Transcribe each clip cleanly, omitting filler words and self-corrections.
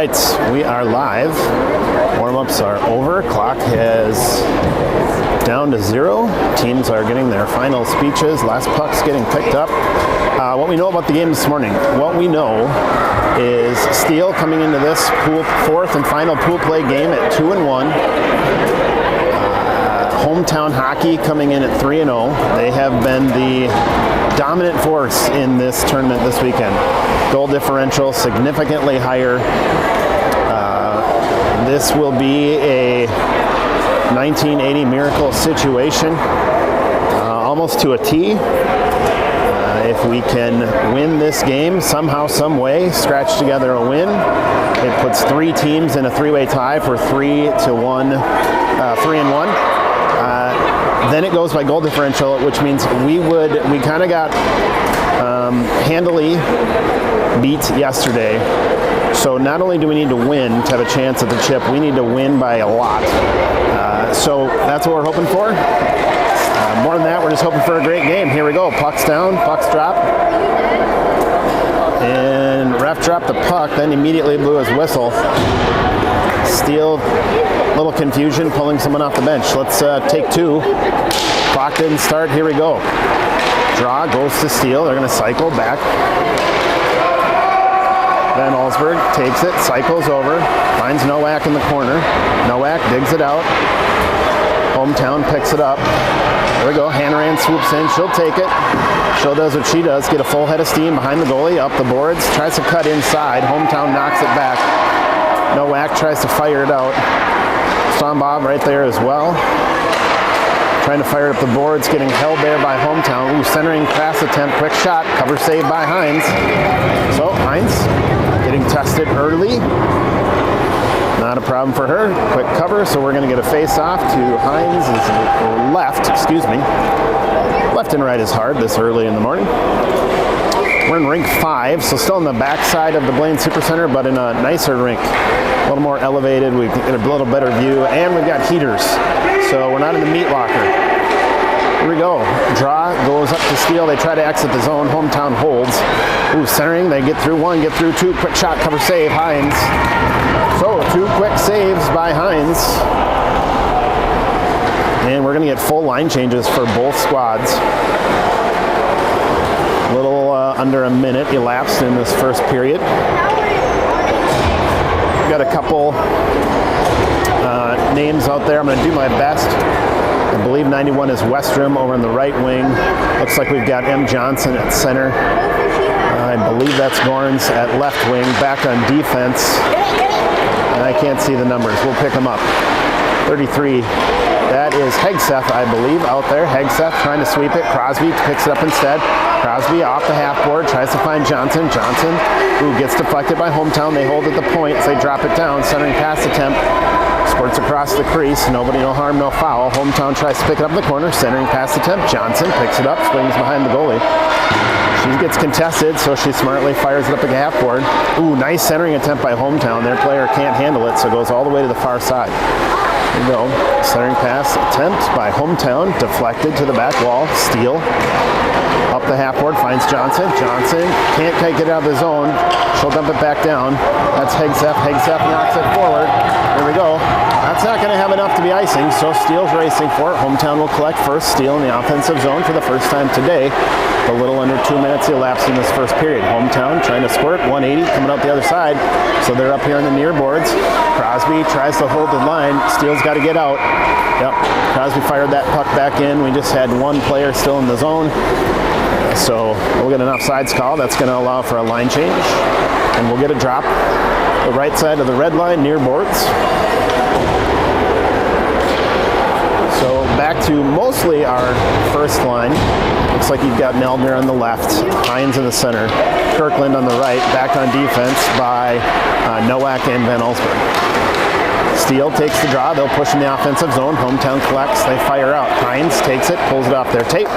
right, we are live. Warm-ups are over. Clock is down to 0. Teams are getting their final speeches. Last puck's getting picked up. What we know about the game this morning. What we know is Steele coming into this fourth and final pool play game at 2-1. Hometown Hockey coming in at 3-0. They have been the dominant force in this tournament this weekend. Goal differential significantly higher. This will be a 1980 miracle situation, almost to a T. If we can win this game somehow, some way, scratch together a win, it puts 3 teams in a 3-way tie for 3-1. Then it goes by goal differential, which means we kind of got handily beat yesterday. So not only do we need to win to have a chance at the chip, we need to win by a lot. So that's what we're hoping for. More than that, we're just hoping for a great game. Here we go. Puck's down, puck's drop. And ref dropped the puck, then immediately blew his whistle. Steele, little confusion, pulling someone off the bench. Let's take 2. Clock didn't start. Here we go. Draw goes to Steele. They're going to cycle back. Van Allsburg takes it, cycles over, finds Nowak in the corner. Nowak digs it out. Hometown picks it up. There we go. Hanrahan swoops in. She'll take it. She'll does what she does. Get a full head of steam behind the goalie, up the boards. Tries to cut inside. Hometown knocks it back. Nowak tries to fire it out. Strombob right there as well. Trying to fire it up the boards. Getting held there by Hometown. Ooh, centering pass attempt. Quick shot. Cover save by Hines. So Hines getting tested early. Not a problem for her. Quick cover, so we're going to get a face-off to Hines' left. Excuse me. Left and right is hard this early in the morning. We're in rink 5, so still on the backside of the Blaine Supercenter, but in a nicer rink. A little more elevated. We get a little better view, and we've got heaters. So we're not in the meat locker. Here we go. Draw goes up to Steele. They try to exit the zone. Hometown holds. Ooh, centering. They get through 1, get through 2. Quick shot, cover save. Hines. So 2 quick saves by Hines. And we're going to get full line changes for both squads. A little under a minute elapsed in this first period. We've got a couple names out there. I'm going to do my best. I believe 91 is Westrom over in the right wing. Looks like we've got M. Johnson at center. I believe that's Gorns at left wing. Back on defense. I can't see the numbers. We'll pick them up. 33. That is Hegseth, I believe, out there. Hegseth trying to sweep it. Crosby picks it up instead. Crosby off the half board. Tries to find Johnson. Johnson, who gets deflected by Hometown. They hold at the point. They drop it down. Centering pass attempt. Squirts across the crease. Nobody, no harm, no foul. Hometown tries to pick it up in the corner. Centering pass attempt. Johnson picks it up. Swings behind the goalie. She gets contested, so she smartly fires it up at the half board. Ooh, nice centering attempt by Hometown. Their player can't handle it, so it goes all the way to the far side. There you go. Centering pass attempt by Hometown. Deflected to the back wall. Steele. Up the half board, finds Johnson. Johnson can't quite get out of the zone. She'll dump it back down. That's Hegseth. Hegseth knocks it forward. There we go. That's not going to have enough to be icing, so Steele's racing for it. Hometown will collect first. Steele in the offensive zone for the first time today. A little under 2 minutes elapsed in this first period. Hometown trying to squirt. 180 coming out the other side. So they're up here on the near boards. Crosby tries to hold the line. Steele's got to get out. Yep. Crosby fired that puck back in. We just had 1 player still in the zone. So we'll get an offsides call. That's going to allow for a line change. And we'll get a drop. The right side of the red line, near boards. So back to mostly our first line. Looks like you've got Neldner on the left, Hines in the center, Kirkland on the right, back on defense by Nowak and Van Allsburg. Steele takes the draw. They'll push in the offensive zone. Hometown collects. They fire out. Hines takes it, pulls it off their tape.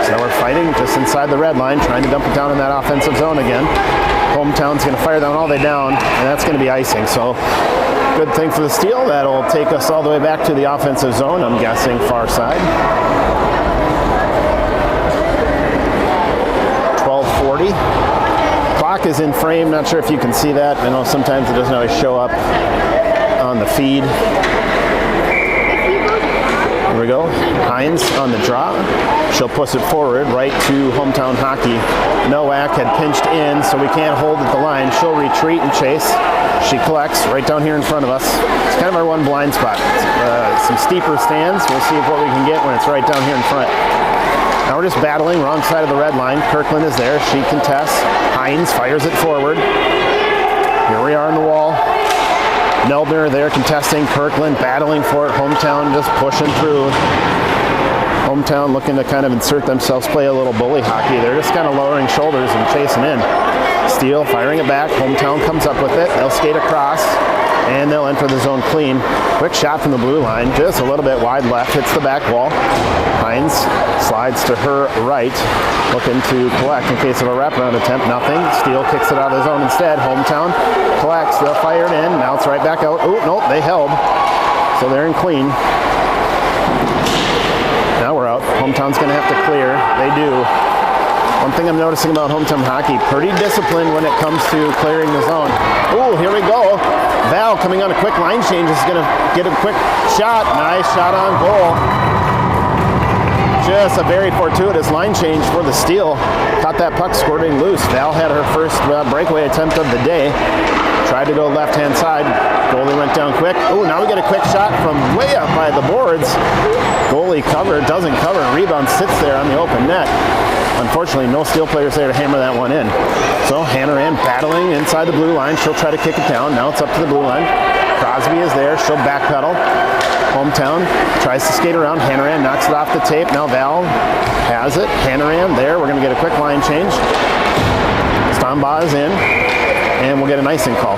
So we're fighting just inside the red line, trying to dump it down in that offensive zone again. Hometown's going to fire down all the way down, and that's going to be icing. So good thing for the Steele. That'll take us all the way back to the offensive zone, I'm guessing far side. 12:40. Clock is in frame. Not sure if you can see that. I know sometimes it doesn't always show up on the feed. Here we go. Hines on the draw. She'll push it forward right to Hometown Hockey. Nowak had pinched in, so we can't hold at the line. She'll retreat and chase. She collects right down here in front of us. It's kind of our one blind spot. Some steeper stands. We'll see what we can get when it's right down here in front. Now we're just battling wrong side of the red line. Kirkland is there. She contests. Hines fires it forward. Here we are on the wall. Neldner there contesting. Kirkland battling for it. Hometown just pushing through. Hometown looking to kind of insert themselves, play a little bully hockey. They're just kind of lowering shoulders and chasing in. Steele firing it back. Hometown comes up with it. They'll skate across and they'll enter the zone clean. Quick shot from the blue line, just a little bit wide left, hits the back wall. Hines slides to her right, looking to collect in case of a wraparound attempt. Nothing. Steele kicks it out of the zone instead. Hometown collects. They'll fire it in. Now it's right back out. Oh, nope, they held. So they're in clean. Now we're out. Hometown's going to have to clear. They do. One thing I'm noticing about Hometown Hockey, pretty disciplined when it comes to clearing the zone. Oh, here we go. Val coming on a quick line change is going to get a quick shot. Nice shot on goal. Just a very fortuitous line change for the Steel. Caught that puck squirting loose. Val had her first breakaway attempt of the day. Tried to go left-hand side. Goalie went down quick. Oh, now we get a quick shot from way up by the boards. Goalie covered, doesn't cover. Rebound sits there on the open net. Unfortunately, no Steel players there to hammer that one in. So Hannaran battling inside the blue line. She'll try to kick it down. Now it's up to the blue line. Crosby is there. She'll backpedal. Hometown tries to skate around. Hannaran knocks it off the tape. Now Val has it. Hannaran there. We're going to get a quick line change. Stombaugh is in. And we'll get an icing call.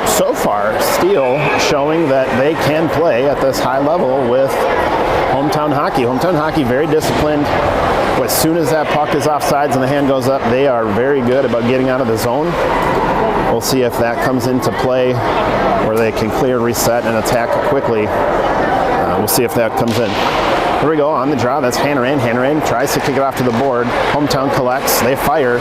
So far, Steel showing that they can play at this high level with Hometown Hockey. Hometown Hockey very disciplined. As soon as that puck is off sides and the hand goes up, they are very good about getting out of the zone. We'll see if that comes into play where they can clear, reset, and attack quickly. We'll see if that comes in. Here we go, on the draw, that's Hannaran. Hannaran tries to kick it off to the board. Hometown collects, they fire.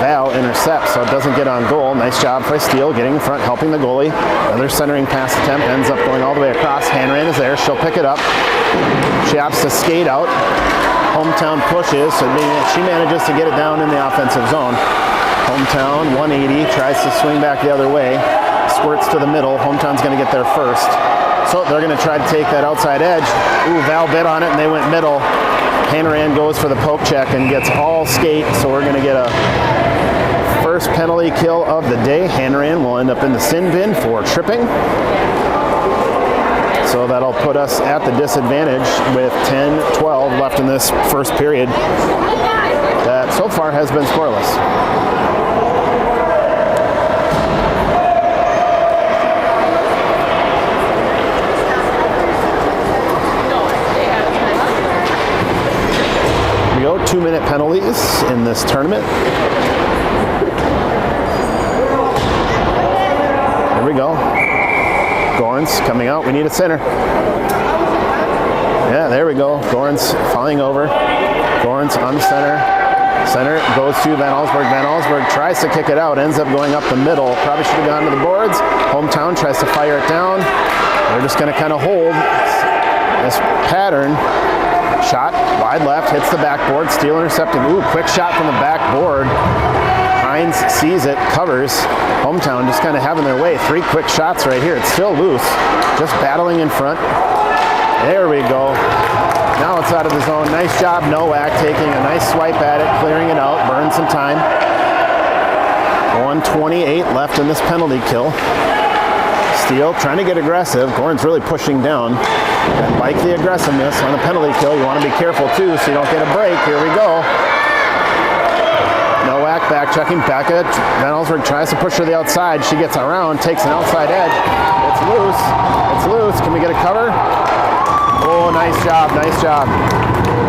Val intercepts, so it doesn't get on goal. Nice job by Steele, getting in front, helping the goalie. Another centering pass attempt, ends up going all the way across. Hannaran is there, she'll pick it up. She opts to skate out. Hometown pushes, so she manages to get it down in the offensive zone. Hometown, 180, tries to swing back the other way. Squirts to the middle, Hometown's gonna get there first. So they're going to try to take that outside edge. Ooh, Val bit on it and they went middle. Hannaran goes for the poke check and gets all skate. So we're going to get a first penalty kill of the day. Hannaran will end up in the sin bin for tripping. So that'll put us at the disadvantage with 10-12 left in this first period. That so far has been scoreless. We go 2-minute penalties in this tournament. Here we go. Gorns coming out. We need a center. Yeah, there we go. Gorns falling over. Gorns on the center. Center goes to Van Allsburg. Van Allsburg tries to kick it out. Ends up going up the middle. Probably should have gone to the boards. Hometown tries to fire it down. They're just going to kind of hold this pattern. Shot wide left, hits the backboard. Steele intercepted. Ooh, quick shot from the backboard. Hines sees it, covers. Hometown just kind of having their way. 3 quick shots right here. It's still loose. Just battling in front. There we go. Now it's out of the zone. Nice job, Nowak, taking a nice swipe at it, clearing it out, burn some time. 1:28 left in this penalty kill. Steele trying to get aggressive. Gorn's really pushing down. And like the aggressiveness on the penalty kill, you want to be careful too so you don't get a break. Here we go. Nowak back checking. Becca. Van Allsburg tries to push her to the outside. She gets around, takes an outside edge. It's loose. It's loose. Can we get a cover? Oh, nice job. Nice job.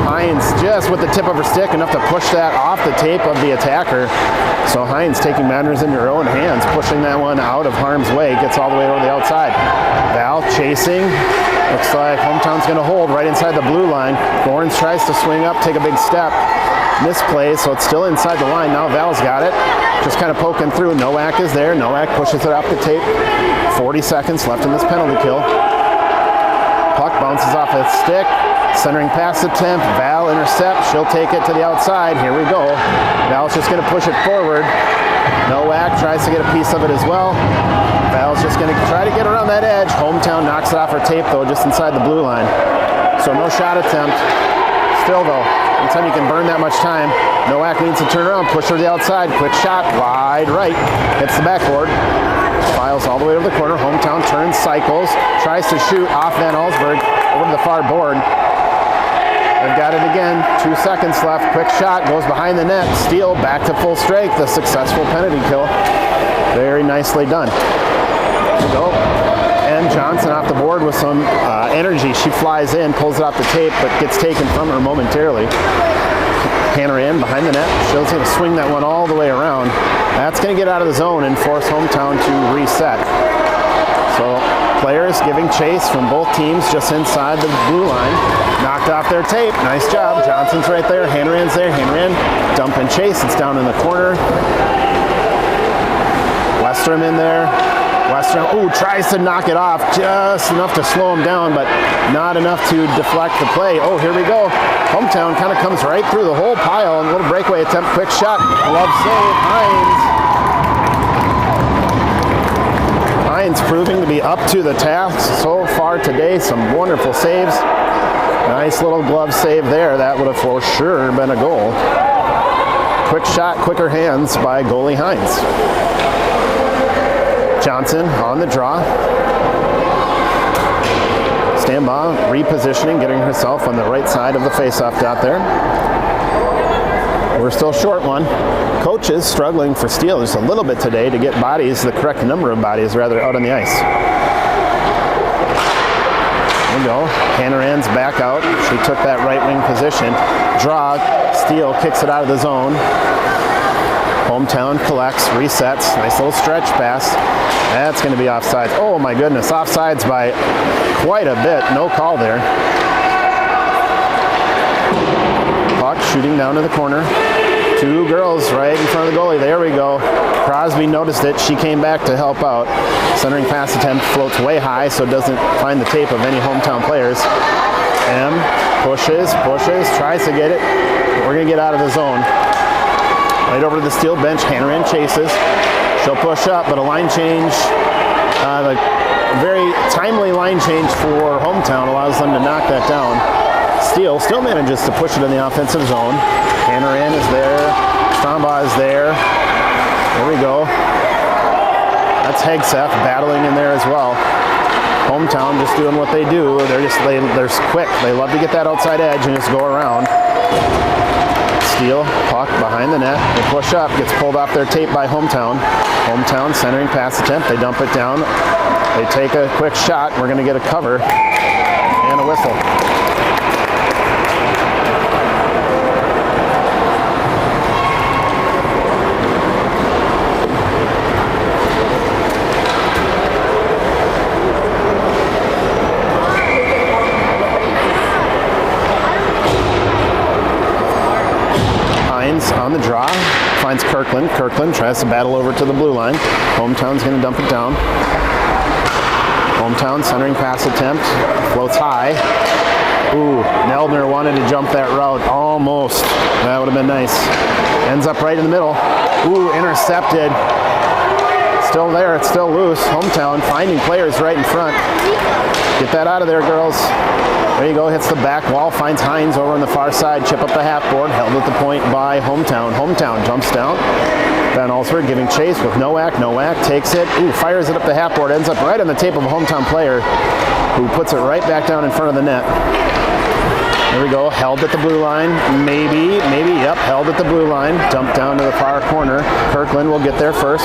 Hines just with the tip of her stick enough to push that off the tape of the attacker. So Hines taking matters into her own hands, pushing that one out of harm's way, gets all the way over the outside. Val chasing. Looks like Hometown's going to hold right inside the blue line. Gorns tries to swing up, take a big step. Misplays, so it's still inside the line. Now Val's got it. Just kind of poking through. Nowak is there. Nowak pushes it off the tape. 40 seconds left in this penalty kill. Puck bounces off its stick. Centering pass attempt. Val intercepts. She'll take it to the outside. Here we go. Val's just going to push it forward. Nowak tries to get a piece of it as well. Val's just going to try to get around that edge. Hometown knocks it off her tape, though, just inside the blue line. So no shot attempt. Still, though, anytime you can burn that much time, Nowak needs to turn around, push her to the outside. Quick shot, wide right. Hits the backboard. Files all the way to the corner. Hometown turns, cycles, tries to shoot off Van Allsburg over to the far board. They've got it again. 2 seconds left. Quick shot, goes behind the net. Steele back to full strength. A successful penalty kill. Very nicely done. There we go. And Johnson off the board with some energy. She flies in, pulls it off the tape, but gets taken from her momentarily. Hannah in behind the net. She'll take a swing that one all the way around. That's going to get out of the zone and force Hometown to reset. So players giving chase from both teams just inside the blue line. Knocked off their tape. Nice job. Johnson's right there. Hanran's there. Hanran dump and chase. It's down in the corner. Westrom in there. Westrom, tries to knock it off just enough to slow him down, but not enough to deflect the play. Oh, here we go. Hometown kind of comes right through the whole pile. A little breakaway attempt, quick shot. Glove save, Hines. Hines proving to be up to the task so far today. Some wonderful saves. Nice little glove save there. That would have for sure been a goal. Quick shot, quicker hands by goalie Hines. Johnson on the draw. Stand by, repositioning, getting herself on the right side of the faceoff dot there. We're still short one. Coaches struggling for Steele just a little bit today to get bodies, the correct number of bodies rather, out on the ice. There we go. Hannaran's back out. She took that right wing position. Draw. Steele kicks it out of the zone. Hometown collects, resets. Nice little stretch pass. That's going to be offsides. Oh my goodness, offsides by quite a bit. No call there. Puck shooting down to the corner. Two girls right in front of the goalie. There we go. Crosby noticed it. She came back to help out. Centering pass attempt floats way high, so it doesn't find the tape of any Hometown players. M pushes, tries to get it. We're going to get out of the zone. Right over to the Steele bench. Hannaran chases. She'll push up, but a line change, a very timely line change for Hometown allows them to knock that down. Steele still manages to push it in the offensive zone. Hannaran is there. Strombaugh is there. There we go. That's Hegseth battling in there as well. Hometown just doing what they do. They're quick. They love to get that outside edge and just go around. Steele, puck behind the net. They push up, gets pulled off their tape by Hometown. Hometown centering pass attempt. They dump it down. They take a quick shot. We're going to get a cover and a whistle. On the draw, finds Kirkland. Kirkland tries to battle over to the blue line. Hometown's going to dump it down. Hometown centering pass attempt. Floats high. Neldner wanted to jump that route. Almost. That would have been nice. Ends up right in the middle. Intercepted. Still there. It's still loose. Hometown finding players right in front. Get that out of there, girls. There you go, hits the back wall, finds Hines over on the far side, chip up the half board, held at the point by Hometown. Hometown jumps down. Van Allsburg giving chase with Nowak. Nowak takes it, fires it up the half board, ends up right on the tape of a Hometown player who puts it right back down in front of the net. There we go, held at the blue line, maybe, yep, held at the blue line, dumped down to the far corner. Kirkland will get there first.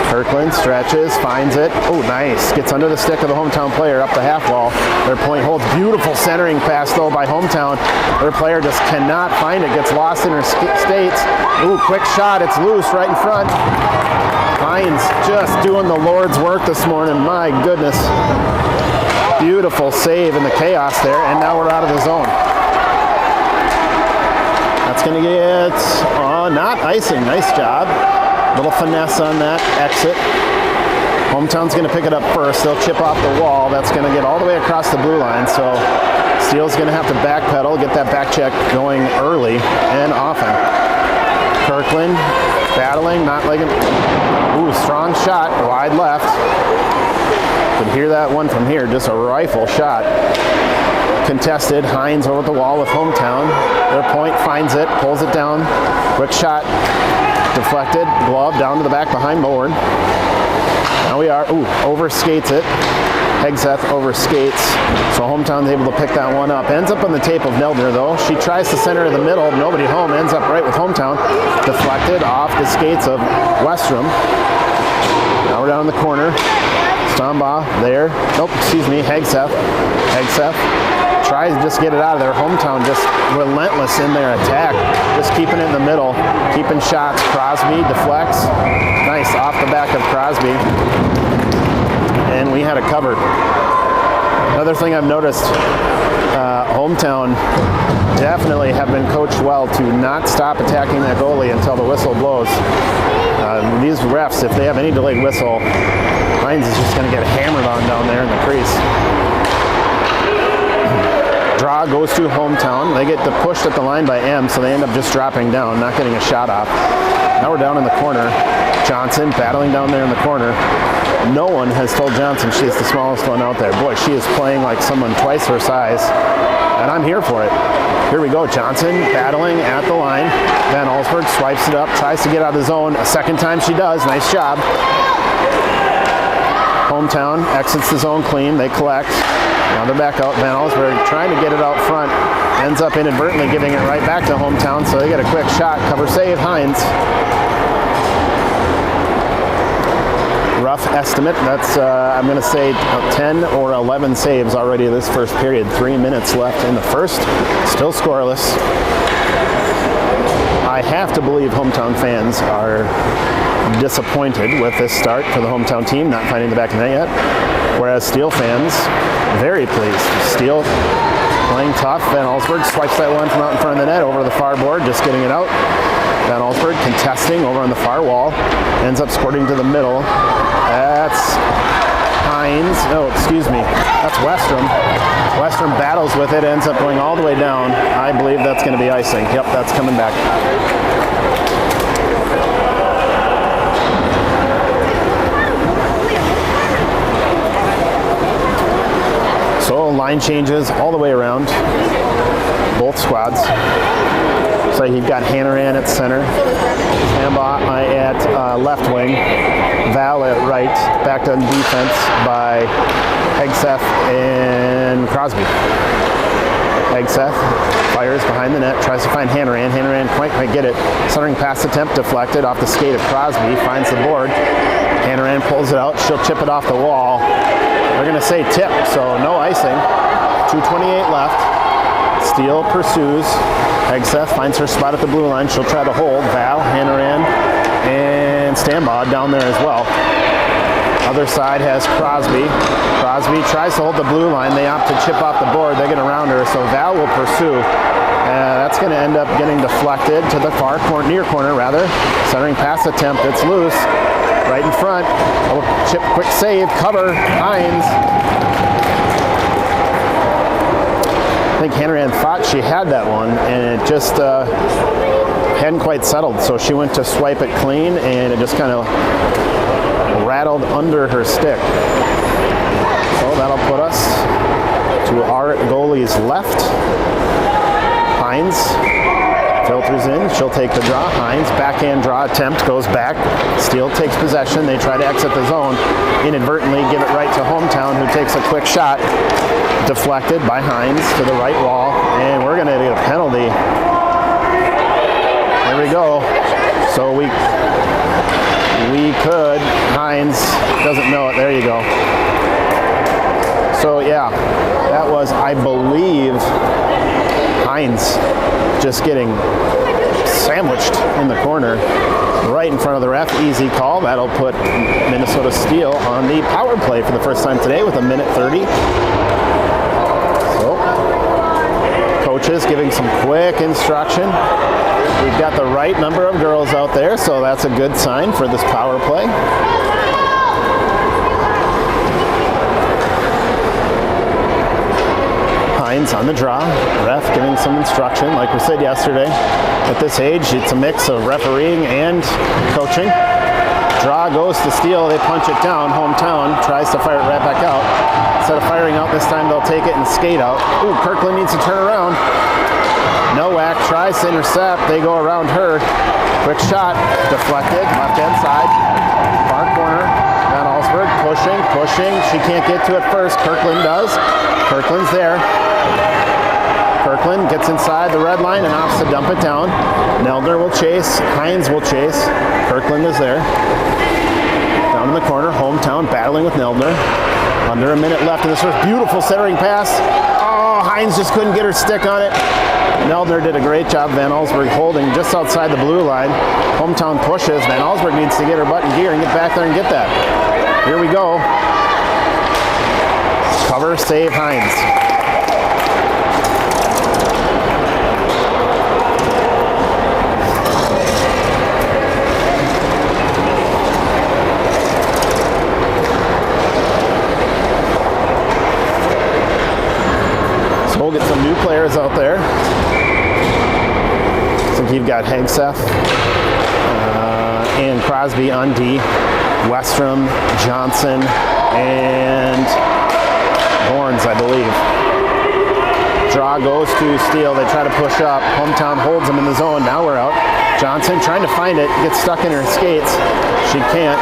Kirkland stretches, finds it. Nice. Gets under the stick of the Hometown player up the half wall. Their point holds. Beautiful centering pass, though, by Hometown. Their player just cannot find it. Gets lost in her skates. Quick shot. It's loose right in front. Hines just doing the Lord's work this morning. My goodness. Beautiful save in the chaos there, and now we're out of the zone. That's going to get, not icing. Nice job. Little finesse on that exit. Hometown's going to pick it up first. They'll chip off the wall. That's going to get all the way across the blue line. So Steele's going to have to backpedal, get that back check going early and often. Kirkland battling, not like him. Ooh, strong shot, wide left. Could hear that one from here, just a rifle shot. Contested, Hines over the wall with Hometown. Their point finds it, pulls it down. Quick shot, deflected, glove down to the back behind Bourne. Now we are, overskates it. Hegseth overskates, so Hometown's able to pick that one up. Ends up on the tape of Neldner though. She tries to center to the middle, nobody home, ends up right with Hometown. Deflected off the skates of Westrom. Now we're down in the corner. Stambaugh there. Nope, excuse me, Hegseth. Hegseth tries to just get it out of there. Hometown just relentless in their attack. Just keeping it in the middle. Keeping shots. Crosby deflects. Nice off the back of Crosby. And we had it covered. Another thing I've noticed, Hometown definitely have been coached well to not stop attacking that goalie until the whistle blows. These refs, if they have any delayed whistle, Hines is just going to get hammered on down there in the crease. Draw goes to Hometown. They get pushed at the line by M, so they end up just dropping down, not getting a shot off. Now we're down in the corner. Johnson battling down there in the corner. No one has told Johnson she's the smallest one out there. Boy, she is playing like someone twice her size, and I'm here for it. Here we go, Johnson battling at the line. Van Allsburg swipes it up, tries to get out of the zone. A second time she does, nice job. Hometown exits the zone clean, they collect. Now they're back out. Van Allsburg trying to get it out front. Ends up inadvertently giving it right back to Hometown, so they get a quick shot. Cover save, Hines. Rough estimate, that's, I'm going to say 10 or 11 saves already this first period. 3 minutes left in the first. Still scoreless. I have to believe Hometown fans are disappointed with this start for the Hometown team, not finding the back of the net yet. Whereas Steele fans, very pleased. Steele playing tough. Van Allsburg swipes that one from out in front of the net over the far board, just getting it out. Van Allsburg contesting over on the far wall. Ends up squirting to the middle. That's Hines. Oh, excuse me. That's Westrom. Westrom battles with it, ends up going all the way down. I believe that's going to be icing. Yep, that's coming back. So line changes all the way around. Both squads. So you've got Hannaran at center, Stambaugh at left wing, Val at right, backed on defense by Hegseth and Crosby. Hegseth fires behind the net, tries to find Hannaran. Hannaran can't get it. Centering pass attempt deflected off the skate of Crosby, finds the board. Hannaran pulls it out, she'll chip it off the wall. They're going to say tip, so no icing. 2:28 left. Steele pursues. Hegseth finds her spot at the blue line. She'll try to hold. Val, Hannaran, and Stambaugh down there as well. Other side has Crosby. Crosby tries to hold the blue line. They opt to chip off the board. They get around her, so Val will pursue. That's going to end up getting deflected to the far corner, near corner rather. Centering pass attempt. It's loose. Right in front. Chip, quick save. Cover. Hines. I think Hannaran thought she had that one, and it just hadn't quite settled. So she went to swipe it clean, and it just kind of rattled under her stick. So that'll put us to our goalie's left. Hines filters in. She'll take the draw. Hines, backhand draw attempt, goes back. Steele takes possession. They try to exit the zone. Inadvertently give it right to Hometown, who takes a quick shot. Deflected by Hines to the right wall, and we're going to get a penalty. There we go. So we could. Hines doesn't know it. There you go. So yeah, that was, I believe, Hines just getting sandwiched in the corner right in front of the ref. Easy call. That'll put Minnesota Steel on the power play for the first time today with 1:30. So, coaches giving some quick instruction. We've got the right number of girls out there, so that's a good sign for this power play. Hines on the draw. Ref giving some instruction. Like we said yesterday, at this age, it's a mix of refereeing and coaching. Draw goes to Steele. They punch it down. Hometown tries to fire it right back out. Instead of firing out this time, they'll take it and skate out. Ooh, Kirkland needs to turn around. Nowak tries to intercept. They go around her. Quick shot. Deflected. Left-hand side. Far corner. Van Allsburg pushing. She can't get to it first. Kirkland does. Kirkland's there. Kirkland gets inside the red line and opts to dump it down. Neldner will chase. Hines will chase. Kirkland is there. Down in the corner. Hometown battling with Neldner. Under a minute left in this first. Beautiful centering pass. Oh, Hines just couldn't get her stick on it. Neldner did a great job. Van Allsburg holding just outside the blue line. Hometown pushes. Van Allsburg needs to get her butt in gear and get back there and get that. Here we go. Cover, save, Hines. So we'll get some new players out there. So you've got Hegseth and Crosby on D, Westrom, Johnson, and Horns, I believe. Draw goes to Steele. They try to push up. Hometown holds them in the zone. Now we're out. Johnson trying to find it. Gets stuck in her skates. She can't.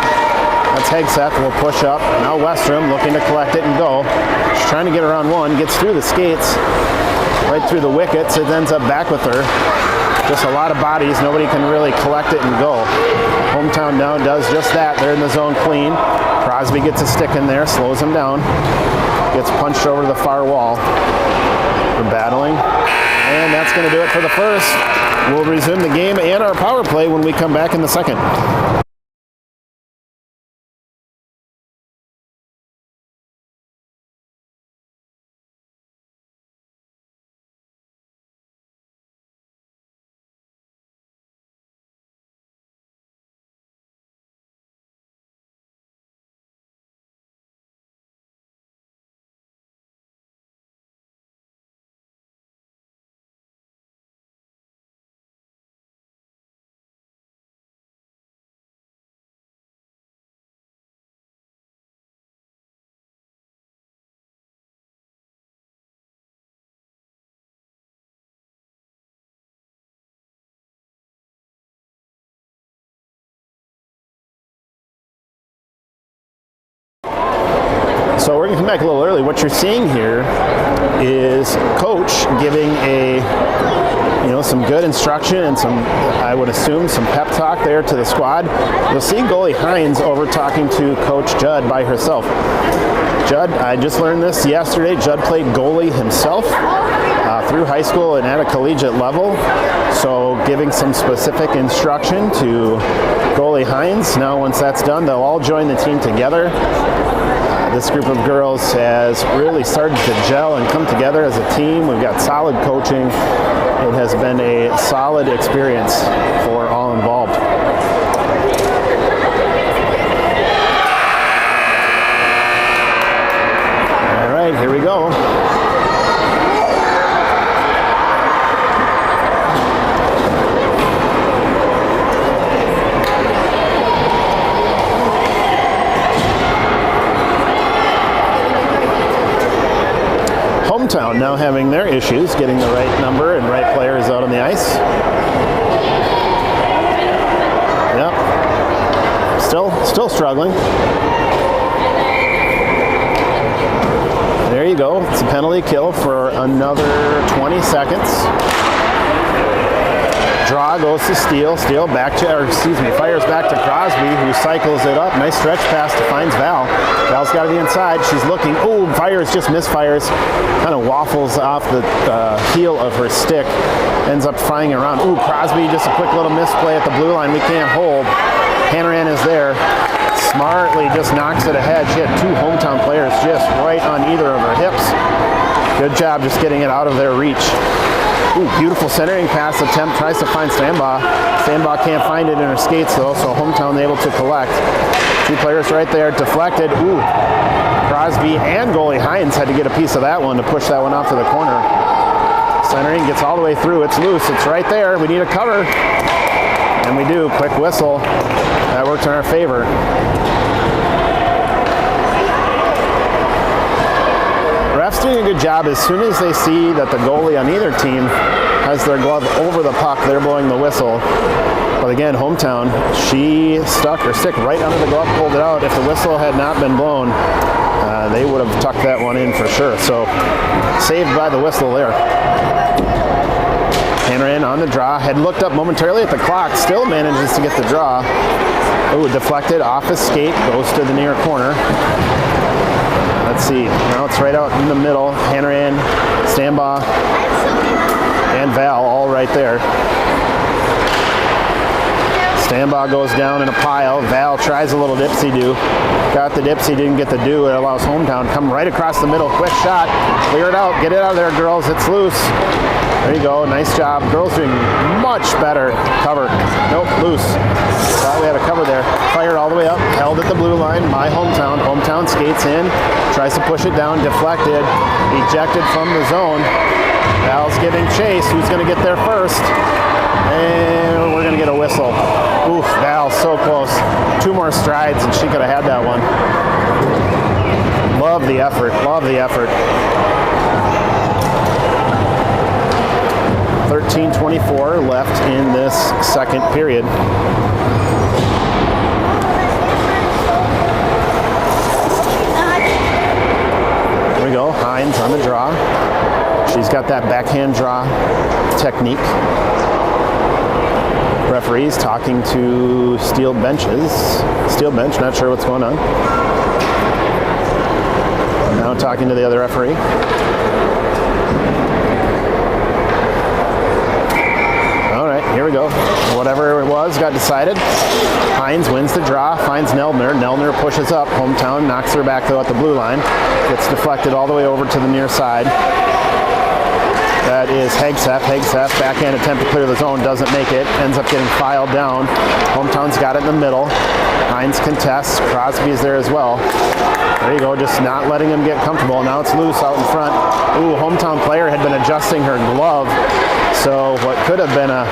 That's Hegseth. Will push up. Now Westrom looking to collect it and go. She's trying to get around one. Gets through the skates. Right through the wickets. It ends up back with her. Just a lot of bodies. Nobody can really collect it and go. Hometown now does just that. They're in the zone clean. Crosby gets a stick in there. Slows him down. Gets punched over to the far wall. We're battling. And that's going to do it for the first. We'll resume the game and our power play when we come back in the second. So we're going to come back a little early. What you're seeing here is coach giving some good instruction and some, I would assume, some pep talk there to the squad. You'll see goalie Hines over talking to Coach Judd by herself. Judd, I just learned this yesterday. Judd played goalie himself through high school and at a collegiate level. So giving some specific instruction to goalie Hines. Now once that's done, they'll all join the team together. This group of girls has really started to gel and come together as a team. We've got solid coaching. It has been a solid experience for all involved. All right, here we go. Hometown now having their issues getting the right number and right players out on the ice. Yep. Still struggling. There you go. It's a penalty kill for another 20 seconds. Draw goes to Steele. Steele fires back to Crosby, who cycles it up. Nice stretch pass to finds Val. Val's got it the inside. She's looking. Oh, fires, just misfires. Kind of waffles off the heel of her stick. Ends up flying around. Ooh, Crosby, just a quick little misplay at the blue line. We can't hold. Hanrahan is there. Smartly just knocks it ahead. She had two hometown players just right on either of her hips. Good job just getting it out of their reach. Ooh, beautiful centering pass attempt. Tries to find Stambaugh. Stambaugh can't find it in her skates though, so hometown able to collect. Two players right there, deflected. Ooh, Crosby and goalie Hines had to get a piece of that one to push that one off to the corner. Centering gets all the way through. It's loose. It's right there. We need a cover. And we do. Quick whistle. That worked in our favor. Refs doing a good job. As soon as they see that the goalie on either team has their glove over the puck, they're blowing the whistle. But again, hometown, she stuck her stick right under the glove, pulled it out. If the whistle had not been blown, they would have tucked that one in for sure. So saved by the whistle there. Hanrahan on the draw, had looked up momentarily at the clock, still manages to get the draw. Ooh, deflected off his skate, goes to the near corner. Let's see, now it's right out in the middle. Hanrahan, Stambaugh, and Val all right there. Stambaugh goes down in a pile. Val tries a little dipsy-do. Got the dipsy, didn't get the do. It allows hometown come right across the middle. Quick shot. Clear it out. Get it out of there, girls. It's loose. There you go. Nice job. Girls doing much better. Cover. Nope, loose. Thought we had a cover there. Fired all the way up. Held at the blue line by hometown. Hometown skates in. Tries to push it down. Deflected. Ejected from the zone. Val's giving chase. Who's going to get there first? And we're going to get a whistle. Oof, Val, so close. Two more strides and she could have had that one. Love the effort, love the effort. 13:24 left in this second period. Here we go, Hines on the draw. She's got that backhand draw technique. Referees talking to steel benches. Steel bench, not sure what's going on. Now talking to the other referee. All right, here we go. Whatever it was got decided. Hines wins the draw, finds Neldner. Neldner pushes up. Hometown knocks her back though at the blue line. Gets deflected all the way over to the near side. That is Hegseth. Hegseth, backhand attempt to clear the zone, doesn't make it. Ends up getting filed down. Hometown's got it in the middle. Hines contests. Crosby is there as well. There you go, just not letting him get comfortable. Now it's loose out in front. Ooh, hometown player had been adjusting her glove. So what could have been a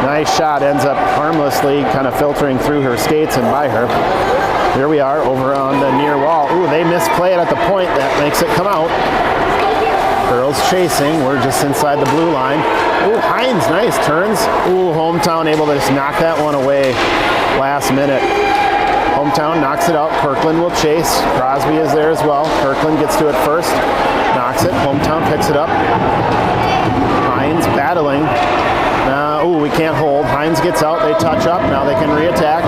nice shot ends up harmlessly kind of filtering through her skates and by her. Here we are over on the near wall. Ooh, they misplay it at the point. That makes it come out. Girls chasing. We're just inside the blue line. Ooh, Hines, nice turns. Ooh, hometown able to just knock that one away last minute. Hometown knocks it out. Kirkland will chase. Crosby is there as well. Kirkland gets to it first. Knocks it. Hometown picks it up. Hines battling. Ooh, we can't hold. Hines gets out. They touch up. Now they can re-attack.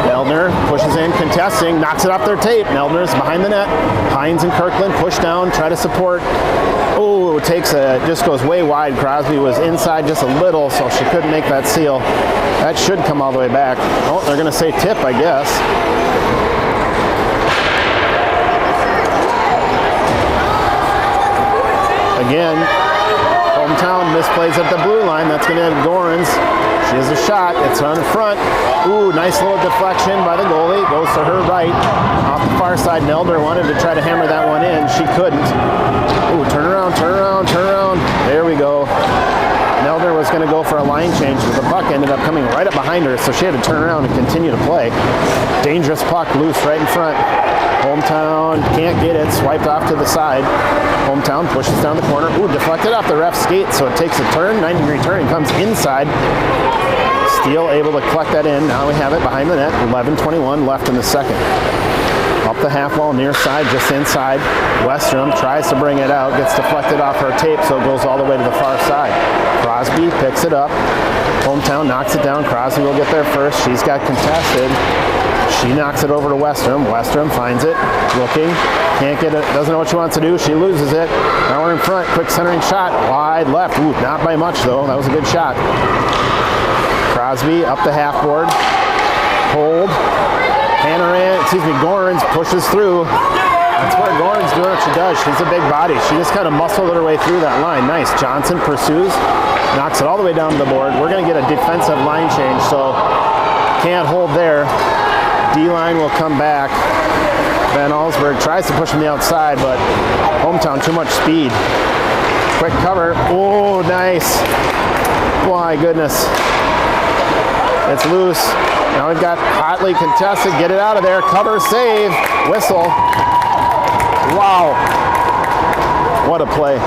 Neldner pushes in, contesting, knocks it off their tape. Neldner's behind the net. Hines and Kirkland push down, try to support. Oh, just goes way wide. Crosby was inside just a little, so she couldn't make that seal. That should come all the way back. Oh, they're going to say tip, I guess. Again, hometown misplays at the blue line. That's going to have Gorans. She has a shot. It's on the front. Ooh, nice little deflection by the goalie. Goes to her right. Off the far side, Neldner wanted to try to hammer that one in. She couldn't. Ooh, turn around, turn around, turn around. There we go. Neldner was going to go for a line change, but the puck ended up coming right up behind her, so she had to turn around and continue to play. Dangerous puck loose right in front. Hometown can't get it. Swiped off to the side. Hometown pushes down the corner. Ooh, deflected off the ref's skate, so it takes a turn, 90-degree turn, and comes inside. Steele able to collect that in. Now we have it behind the net. 11:21 left in the second. Up the half wall, near side, just inside. Westrom tries to bring it out, gets deflected off her tape, so it goes all the way to the far side. Crosby picks it up. Hometown knocks it down. Crosby will get there first. She's got contested. She knocks it over to Westrom. Westrom finds it, looking, can't get it, doesn't know what she wants to do. She loses it. Now we're in front. Quick centering shot, wide left. Ooh, not by much though. That was a good shot. Crosby up the half board. Hold. Gorns pushes through. That's where Gorns doing what she does. She's a big body. She just kind of muscled her way through that line. Nice. Johnson pursues, knocks it all the way down to the board. We're going to get a defensive line change, so can't hold there. D-line will come back. Van Allsburg tries to push from the outside, but Hometown too much speed. Quick cover. Oh, nice. My goodness. It's loose. Now we've got hotly contested. Get it out of there. Cover, save, whistle. Wow. What a play.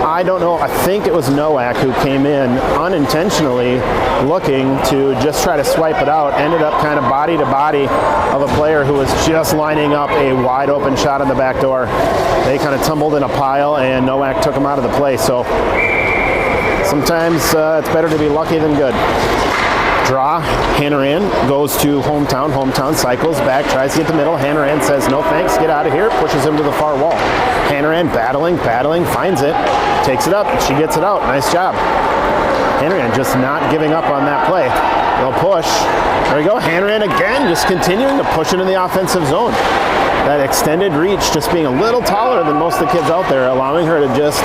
I don't know. I think it was Nowak who came in unintentionally looking to just try to swipe it out. Ended up kind of body to body of a player who was just lining up a wide open shot on the back door. They kind of tumbled in a pile and Nowak took him out of the play. So sometimes it's better to be lucky than good. Draw, Hannaran goes to Hometown. Hometown cycles back, tries to get the middle. Hannaran says, no thanks, get out of here. Pushes him to the far wall. Hannaran battling, finds it, takes it up. She gets it out. Nice job. Hannaran just not giving up on that play. They'll push. There we go. Hannaran again, just continuing to push into the offensive zone. That extended reach, just being a little taller than most of the kids out there, allowing her to just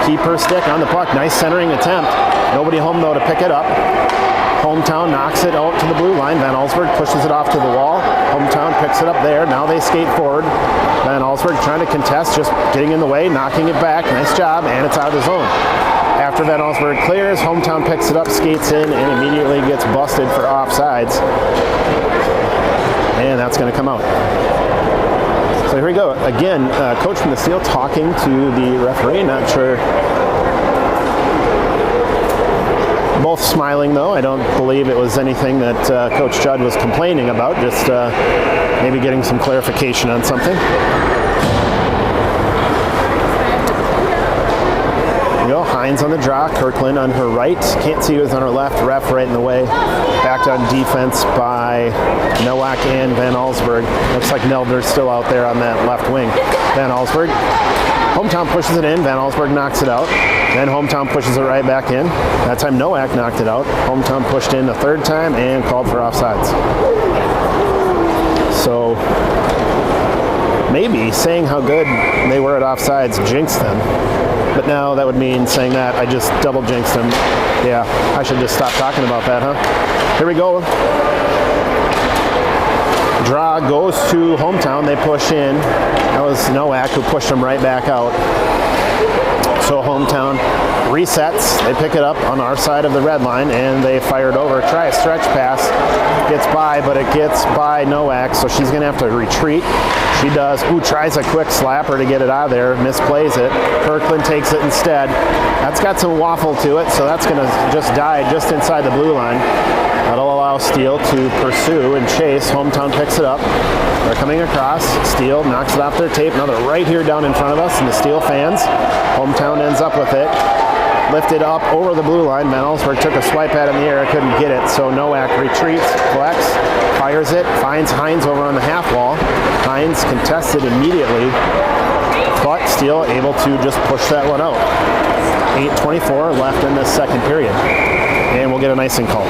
keep her stick on the puck. Nice centering attempt. Nobody home, though, to pick it up. Hometown knocks it out to the blue line. Van Allsburg pushes it off to the wall. Hometown picks it up there. Now they skate forward. Van Allsburg trying to contest, just getting in the way, knocking it back. Nice job, and it's out of the zone. After Van Allsburg clears, Hometown picks it up, skates in, and immediately gets busted for offsides. And that's going to come out. So here we go. Again, Coach from the Steel talking to the referee. Not sure. Both smiling, though. I don't believe it was anything that Coach Judd was complaining about, just maybe getting some clarification on something. There you go. Hines on the draw. Kirkland on her right. Can't see who's on her left. Ref right in the way. Backed on defense by Nowak and Van Allsburg. Looks like Neldner's still out there on that left wing. Van Allsburg. Hometown pushes it in. Van Allsburg knocks it out. Then Hometown pushes it right back in. That time Nowak knocked it out. Hometown pushed in the third time and called for offsides. So maybe saying how good they were at offsides jinxed them. But now that would mean saying that I just double jinxed them. Yeah, I should just stop talking about that, huh? Here we go. Draw goes to Hometown. They push in. That was Nowak who pushed them right back out. So Hometown resets. They pick it up on our side of the red line and they fire it over. Try a stretch pass. Gets by, but it gets by Nowak, so she's going to have to retreat. She does. Ooh, tries a quick slapper to get it out of there. Misplays it. Kirkland takes it instead. That's got some waffle to it, so that's going to just die just inside the blue line. That'll allow Steele to pursue and chase. Hometown picks it up. They're coming across. Steele knocks it off their tape. Now they're right here down in front of us, and the Steele fans. Hometown ends up with it. Lifted up over the blue line. Van Allsburg took a swipe at it in the air. Couldn't get it, so Nowak retreats, collects, fires it, finds Hines over on the half wall. Hines contested immediately, but Steele able to just push that one out. 8:24 left in the second period, and we'll get an icing call.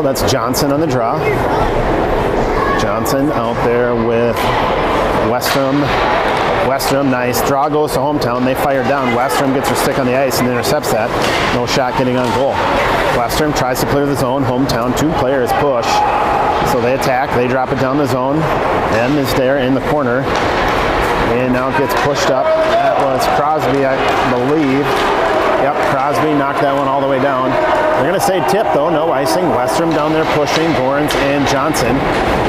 That's Johnson on the draw. Johnson out there with Westrom. Westrom, nice. Draw goes to Hometown. They fire down. Westrom gets her stick on the ice and intercepts that. No shot getting on goal. Westrom tries to clear the zone. Hometown, two players push. So they attack. They drop it down the zone. M is there in the corner. And now it gets pushed up. That was Crosby, I believe. Yep, Crosby knocked that one all the way down. They're going to say tip, though. No icing. Westrum down there pushing. Gorns and Johnson.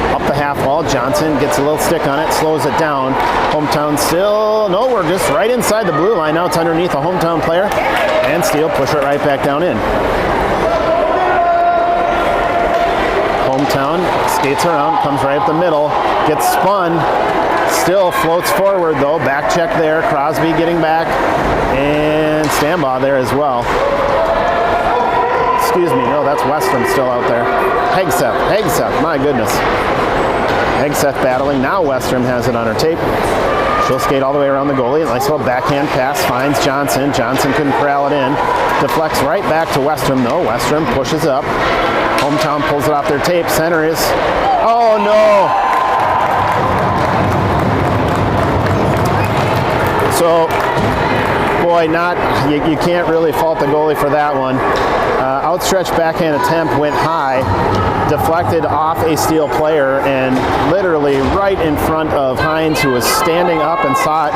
Up the half wall. Johnson gets a little stick on it. Slows it down. Hometown still. No, we're just right inside the blue line. Now it's underneath a hometown player. And Steele push it right back down in. Hometown skates around. Comes right up the middle. Gets spun. Still floats forward, though. Back check there. Crosby getting back. And Stambaugh there as well. Excuse me, no, that's Westrum still out there. Hegseth, my goodness. Hegseth battling. Now Westrum has it on her tape. She'll skate all the way around the goalie. Nice little backhand pass finds Johnson. Johnson couldn't corral it in. Deflects right back to Westrum, though. Westrum pushes up. Hometown pulls it off their tape. Center is, oh no! So, boy, you can't really fault the goalie for that one. Outstretched backhand attempt went high, deflected off a Steele player, and literally right in front of Hines, who was standing up and saw it.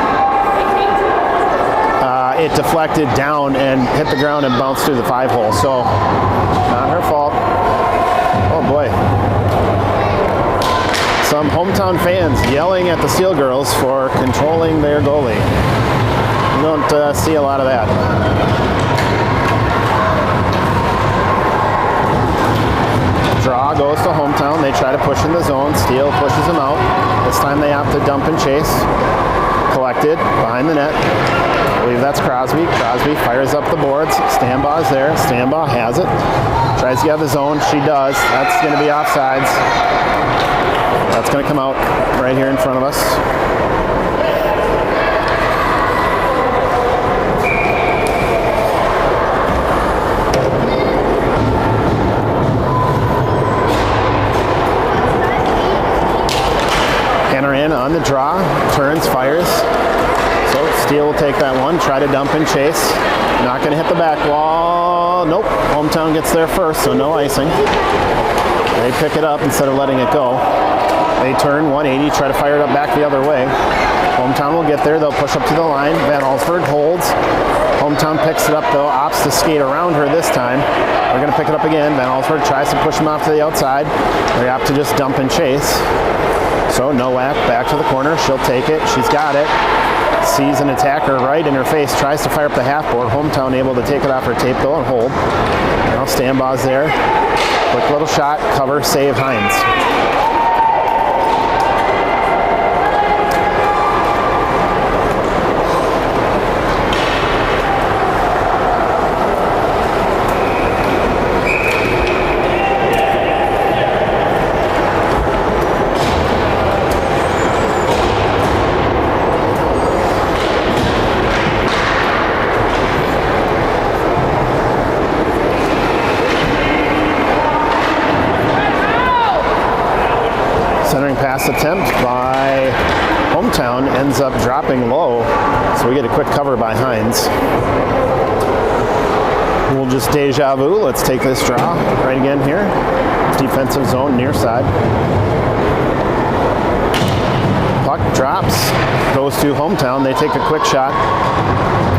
It deflected down and hit the ground and bounced through the 5-hole. So, not her fault. Oh boy. Some hometown fans yelling at the Steele girls for controlling their goalie. You don't see a lot of that. Draw goes to hometown. They try to push in the zone. Steele pushes them out. This time they opt to dump and chase. Collected behind the net. I believe that's Crosby. Crosby fires up the boards. Stambaugh's there. Stambaugh has it. Tries to get out of the zone. She does. That's going to be offsides. That's going to come out right here in front of us. Hanneran on the draw, turns, fires. So Steele will take that one, try to dump and chase. Not going to hit the back wall. Nope, hometown gets there first, so no icing. They pick it up instead of letting it go. They turn 180, try to fire it up back the other way. Hometown will get there. They'll push up to the line. Van Alsburg holds. Hometown picks it up, though. Opts to skate around her this time. They're going to pick it up again. Van Alsburg tries to push them off to the outside. They opt to just dump and chase. So Nowak back to the corner. She'll take it. She's got it. Sees an attacker right in her face. Tries to fire up the half board. Hometown able to take it off her tape, though, and hold. Now Stambaugh's there. Quick little shot. Cover. Save Hines. Pass attempt by Hometown ends up dropping low, so we get a quick cover by Hines. We'll just deja vu. Let's take this draw right again here. Defensive zone near side. Puck drops, goes to Hometown. They take a quick shot.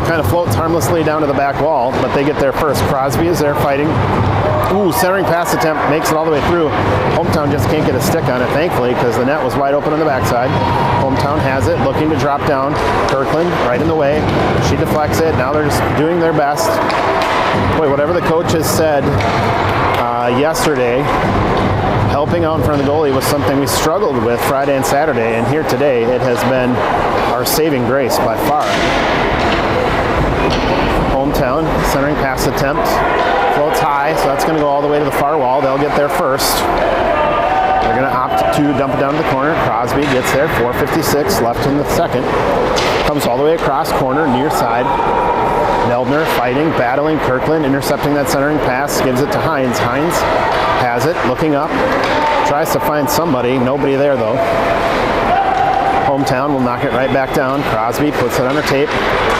Kind of floats harmlessly down to the back wall, but they get there first. Crosby is there fighting. Ooh, centering pass attempt makes it all the way through. Hometown just can't get a stick on it, thankfully, because the net was wide open on the backside. Hometown has it, looking to drop down. Kirkland right in the way. She deflects it. Now they're just doing their best. Boy, whatever the coaches said yesterday, helping out in front of the goalie was something we struggled with Friday and Saturday, and here today it has been our saving grace by far. Hometown, centering pass attempt. Floats high, so that's going to go all the way to the far wall. They'll get there first. They're going to opt to dump it down to the corner. Crosby gets there, 4:56 left in the second. Comes all the way across corner, near side. Neldner fighting, battling Kirkland, intercepting that centering pass, gives it to Hines. Hines has it, looking up, tries to find somebody. Nobody there, though. Hometown will knock it right back down. Crosby puts it on her tape.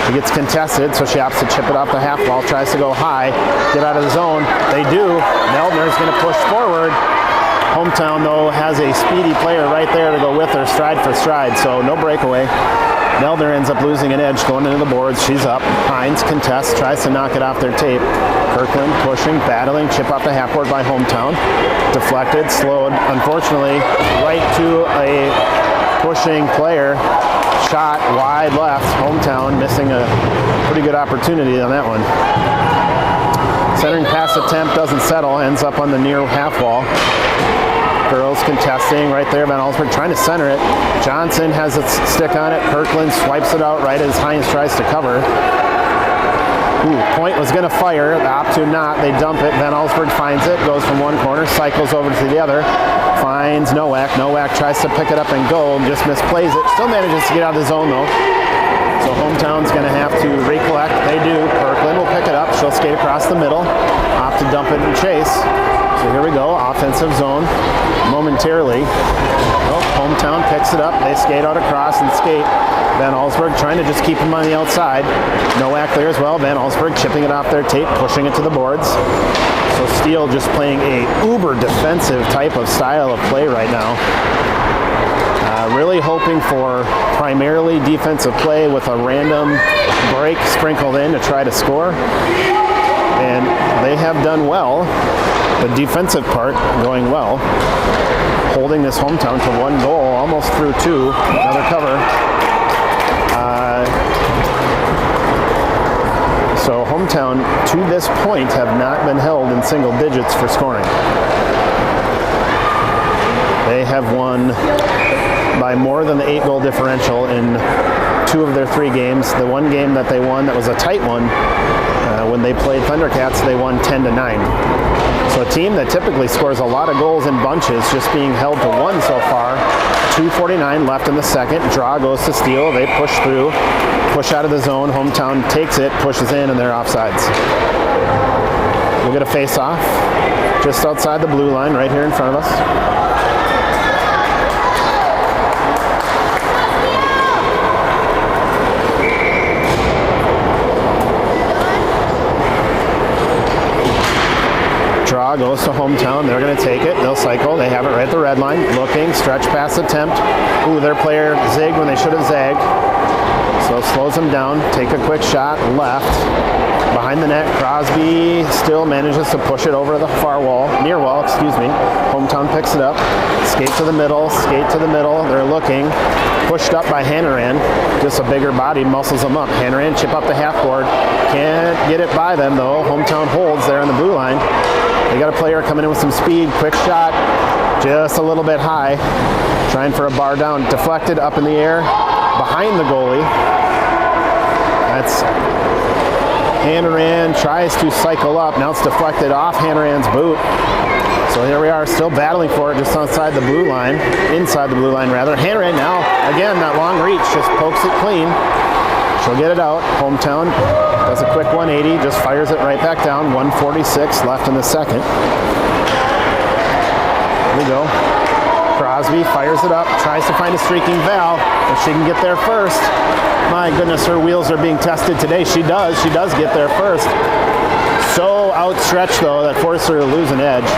He gets contested, so she opts to chip it off the half wall, tries to go high, get out of the zone. They do. Neldner's going to push forward. Hometown, though, has a speedy player right there to go with her, stride for stride, so no breakaway. Nelder ends up losing an edge going into the boards. She's up. Hines contests, tries to knock it off their tape. Kirkland pushing, battling, chip off the half-board by Hometown. Deflected, slowed, unfortunately, right to a pushing player. Shot wide left. Hometown missing a pretty good opportunity on that one. Centering pass attempt doesn't settle, ends up on the near half wall. Girls contesting right there. Van Allsburg trying to center it. Johnson has a stick on it. Kirkland swipes it out right as Hines tries to cover. Point was going to fire. The opt to not. They dump it. Van Allsburg finds it. Goes from one corner. Cycles over to the other. Finds Nowak. Nowak tries to pick it up and go. Just misplays it. Still manages to get out of the zone though. So Hometown's going to have to recollect. They do. Kirkland will pick it up. She'll skate across the middle. Opt to dump it and chase. So here we go. Offensive zone. Momentarily. Oh, Hometown picks it up. They skate out across and skate. Van Allsburg trying to just keep him on the outside. Nowak there as well. Van Allsburg chipping it off their tape, pushing it to the boards. So Steele just playing a uber defensive type of style of play right now. Really hoping for primarily defensive play with a random break sprinkled in to try to score. And they have done well. The defensive part going well. Holding this Hometown to 1 goal, almost through 2. Another cover. So Hometown, to this point, have not been held in single digits for scoring. They have won by more than the 8-goal differential in 2 of their 3 games. The one game that they won that was a tight one, when they played Thundercats, they won 10-9. So a team that typically scores a lot of goals in bunches, just being held to 1 so far. 2:49 left in the second. Draw goes to Steele. They push through, push out of the zone. Hometown takes it, pushes in, and they're offsides. We'll get a face-off just outside the blue line right here in front of us. Draw goes to Hometown. They're going to take it. They'll cycle. They have it right at the red line. Looking. Stretch pass attempt. Their player zigged when they should have zagged. So slows them down. Take a quick shot. Left. Behind the net. Crosby still manages to push it over the far wall. Near wall, excuse me. Hometown picks it up. Skate to the middle. Skate to the middle. They're looking. Pushed up by Hannaran. Just a bigger body muscles them up. Hannaran chip up the half board. Can't get it by them though. Hometown holds there on the blue line. They got a player coming in with some speed. Quick shot. Just a little bit high. Trying for a bar down. Deflected up in the air. Behind the goalie. That's Hannaran tries to cycle up. Now it's deflected off Hannaran's boot. So here we are, still battling for it just outside the blue line. Inside the blue line, rather. Hannaran now, again, that long reach, just pokes it clean. She'll get it out. Hometown does a quick 180, just fires it right back down. 1:46 left in the second. Here we go. Crosby fires it up, tries to find a streaking Val. If she can get there first. My goodness, her wheels are being tested today. She does get there first. So outstretched though, that forced her to lose an edge.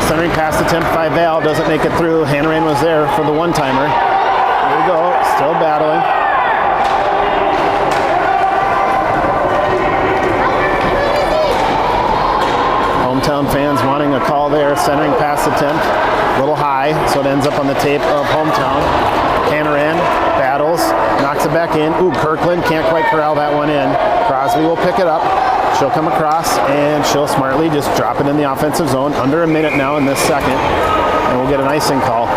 Centering pass attempt by Val, doesn't make it through. Hannaran was there for the one-timer. Here we go, still battling. Hometown fans wanting a call there. Centering pass attempt, a little high, so it ends up on the tape of Hometown. Hannaran battles, knocks it back in. Kirkland can't quite corral that one in. Crosby will pick it up. She'll come across and she'll smartly just drop it in the offensive zone. Under a minute now in this second, and we'll get an icing call.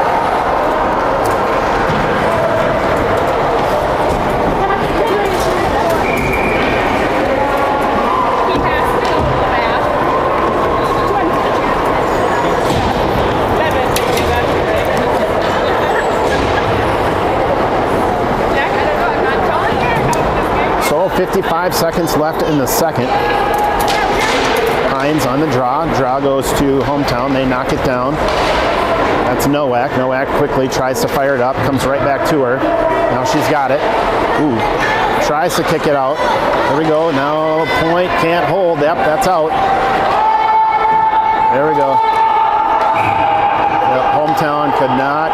So 55 seconds left in the second. Hines on the draw. Draw goes to Hometown. They knock it down. That's Nowak. Nowak quickly tries to fire it up. Comes right back to her. Now she's got it. Tries to kick it out. There we go. Now Point can't hold. Yep, that's out. There we go. Yep, Hometown could not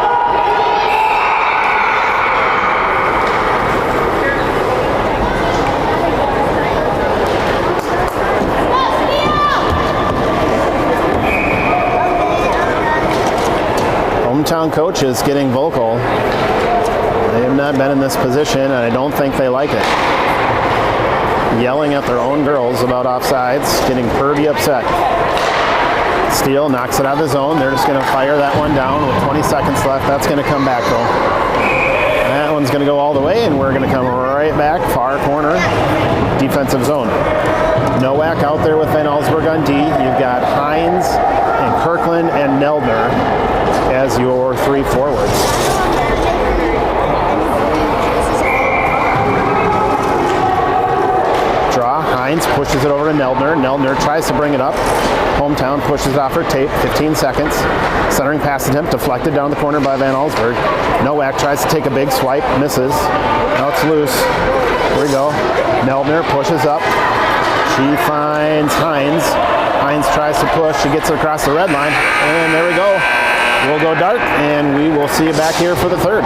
Hometown coach is getting vocal. They have not been in this position, and I don't think they like it. Yelling at their own girls about offsides, getting pretty upset. Steele knocks it out of the zone. They're just going to fire that one down with 20 seconds left. That's going to come back, though. That one's going to go all the way, and we're going to come right back, far corner, defensive zone. Nowak out there with Van Allsburg on D. You've got Hines and Kirkland and Neldner as your 3 forwards. Draw. Hines pushes it over to Neldner. Neldner tries to bring it up. Hometown pushes it off her tape. 15 seconds. Centering pass attempt deflected down the corner by Van Allsburg. Nowak tries to take a big swipe. Misses. Now it's loose. Here we go. Neldner pushes up. She finds Hines. Hines tries to push. She gets it across the red line. And there we go. We'll go dark, and we will see you back here for the third.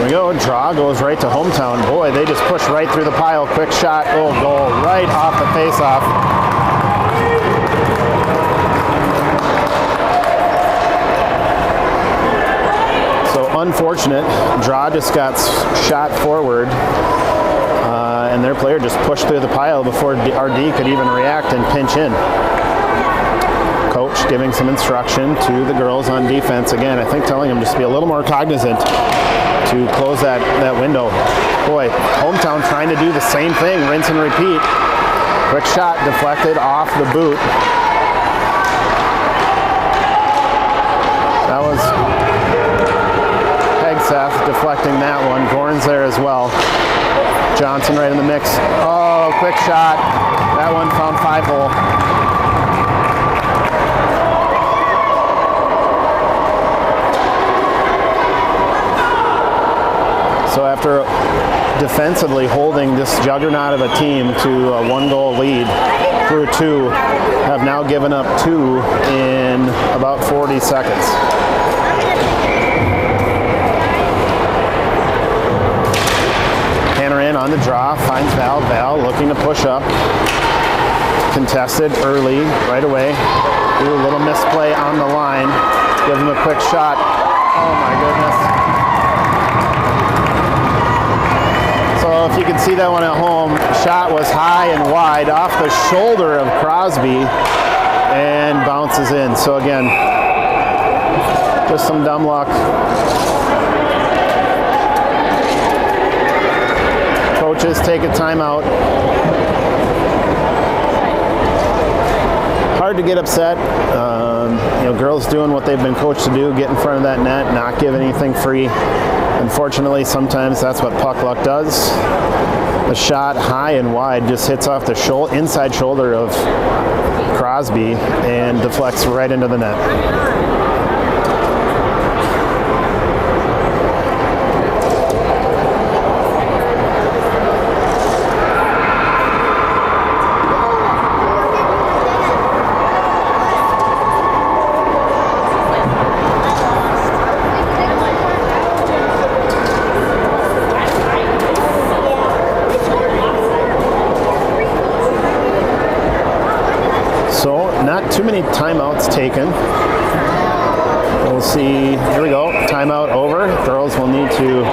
Go. Draw goes right to Hometown. Boy, they just push right through the pile. Quick shot. Oh, goal right off the face-off. So unfortunate. Draw just got shot forward, and their player just pushed through the pile before RD could even react and pinch in. Coach giving some instruction to the girls on defense. Again, I think telling them just to be a little more cognizant to close that window. Boy, Hometown trying to do the same thing, rinse and repeat. Quick shot deflected off the boot. That was Hegseth deflecting that one. Gorns there as well. Johnson right in the mix. Oh, quick shot. That one found 5-hole. So after defensively holding this juggernaut of a team to a 1-goal lead through 2, have now given up 2 in about 40 seconds. Hanneran on the draw, finds Val. Val looking to push up. Contested early, right away. Ooh, a little misplay on the line. Give him a quick shot. Oh my goodness. So if you can see that one at home, shot was high and wide off the shoulder of Crosby and bounces in. So again, just some dumb luck. Coaches take a timeout. Hard to get upset. Girls doing what they've been coached to do, get in front of that net, not give anything free. Unfortunately, sometimes that's what puck luck does. The shot high and wide just hits off the inside shoulder of Crosby and deflects right into the net. too many timeouts taken. We'll see. Here we go. Timeout over. Girls will need to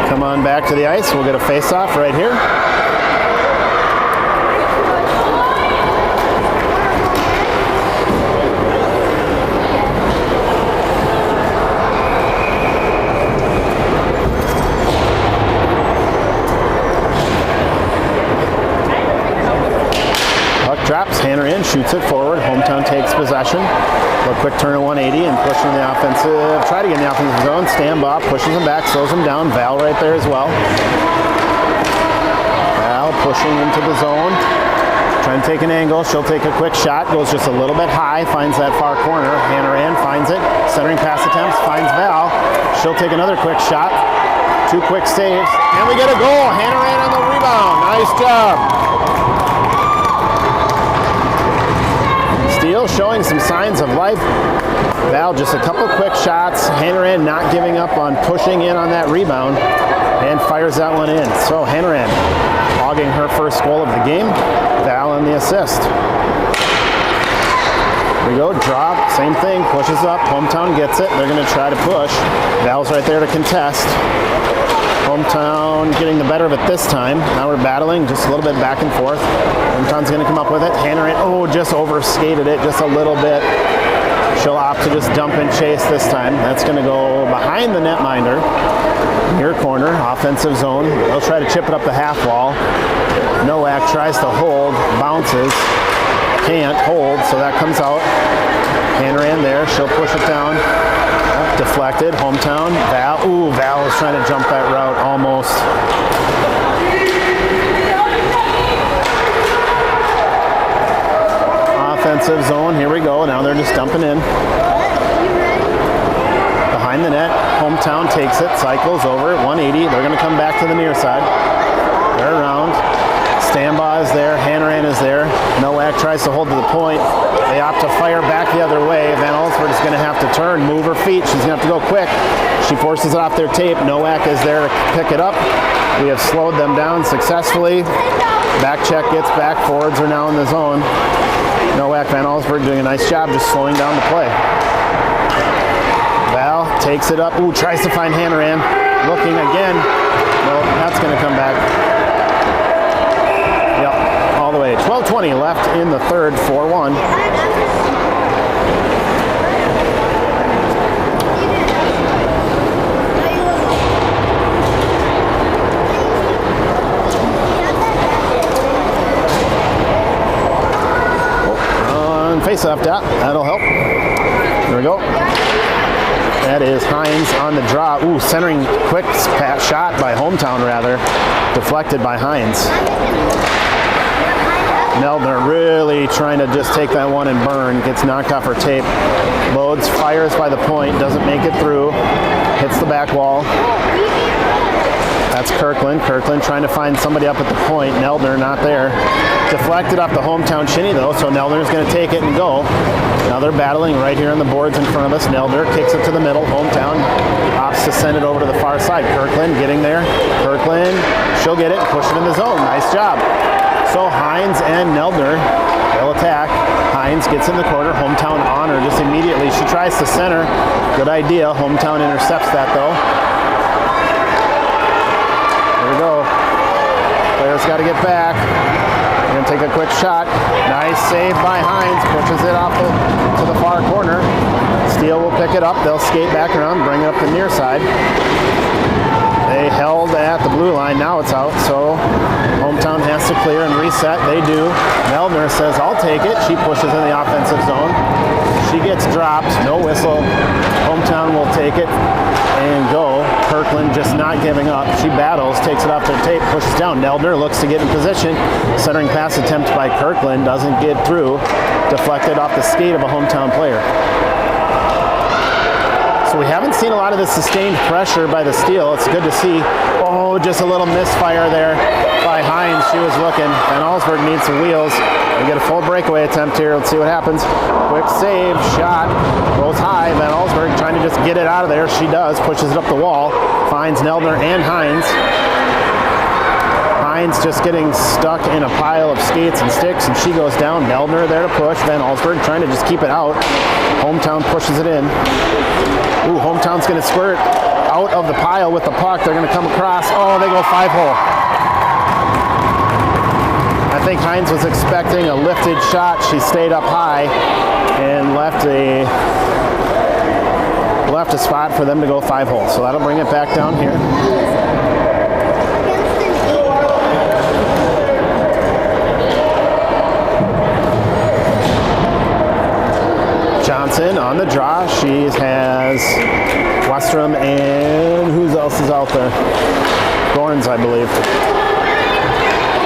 come on back to the ice. We'll get a face-off right here. Drops, Hanner in, shoots it forward. Hometown takes possession. A quick turn at 180 and pushing the offensive. Try to get in the offensive zone. Stand-off, pushes them back, slows them down. Val right there as well. Val pushing into the zone. Trying to take an angle. She'll take a quick shot. Goes just a little bit high. Finds that far corner. Hanner in, finds it. Centering pass attempts. Finds Val. She'll take another quick shot. 2 quick saves. And we get a goal. Hanner in on the rebound. Nice job. Steele showing some signs of life. Val just a couple quick shots. Hanner in not giving up on pushing in on that rebound and fires that one in. So Hanner in logging her first goal of the game. Val on the assist. Here we go, drop, same thing, pushes up. Hometown gets it. They're going to try to push. Val's right there to contest. Hometown getting the better of it this time. Now we're battling just a little bit back and forth. Hometown's going to come up with it. Hanner in, just overskated it just a little bit. She'll opt to just dump and chase this time. That's going to go behind the netminder. Near corner, offensive zone. They'll try to chip it up the half wall. Nowak tries to hold, bounces. Can't hold, so that comes out. Hanner in there. She'll push it down. Deflected. Hometown. Val. Val is trying to jump that route almost. Offensive zone. Here we go. Now they're just dumping in. Behind the net. Hometown takes it. Cycles over. 180. They're going to come back to the near side. They're around. Standby is there. Hanner in is there. Nowak tries to hold to the point. They opt to fire back the other way. Van Allsburg is going to have to turn, move her feet. She's going to have to go quick. She forces it off their tape. Nowak is there to pick it up. We have slowed them down successfully. Back check gets back. Forwards are now in the zone. Nowak, Van Allsburg doing a nice job just slowing down the play. Val takes it up. Tries to find Hanner in. Looking again. No, that's going to come back. All the way. 12:20 left in the third, 4-1. On face-off, that'll help. There we go. That is Hines on the draw. Centering quick pass shot by Hometown rather. Deflected by Hines. Neldner really trying to just take that one and burn. Gets knocked off her tape. Loads, fires by the point, doesn't make it through. Hits the back wall. That's Kirkland. Kirkland trying to find somebody up at the point. Neldner not there. Deflected off the Hometown shinny though, so Neldner's going to take it and go. Now they're battling right here on the boards in front of us. Neldner kicks it to the middle. Hometown opts to send it over to the far side. Kirkland getting there. Kirkland, she'll get it, push it in the zone. Nice job. So Hines and Neldner, they'll attack. Hines gets in the corner. Hometown on her just immediately. She tries to center. Good idea. Hometown intercepts that though. There we go. Players got to get back. They're going to take a quick shot. Nice save by Hines. Pushes it off to the far corner. Steele will pick it up. They'll skate back around, bring it up the near side. They held at the blue line. Now it's out, so Hometown has to clear and reset. They do. Neldner says, I'll take it. She pushes in the offensive zone. She gets dropped. No whistle. Hometown will take it and go. Kirkland just not giving up. She battles, takes it off their tape, pushes down. Neldner looks to get in position. Centering pass attempt by Kirkland doesn't get through. Deflected off the skate of a Hometown player. So we haven't seen a lot of the sustained pressure by the Steele. It's good to see. Just a little misfire there by Hines. She was looking. Van Allsburg needs some wheels. We get a full breakaway attempt here. Let's see what happens. Quick save, shot, goes high. Van Allsburg trying to just get it out of there. She does, pushes it up the wall. Finds Neldner and Hines. Hines just getting stuck in a pile of skates and sticks, and she goes down. Meldner there to push. Van Allsburg trying to just keep it out. Hometown pushes it in. Ooh, Hometown's going to squirt out of the pile with the puck. They're going to come across. Oh, they go 5-hole. I think Hines was expecting a lifted shot. She stayed up high and left a spot for them to go 5-hole. So that'll bring it back down here. Johnson on the draw. She has Westrom and who else is out there? Gorns, I believe.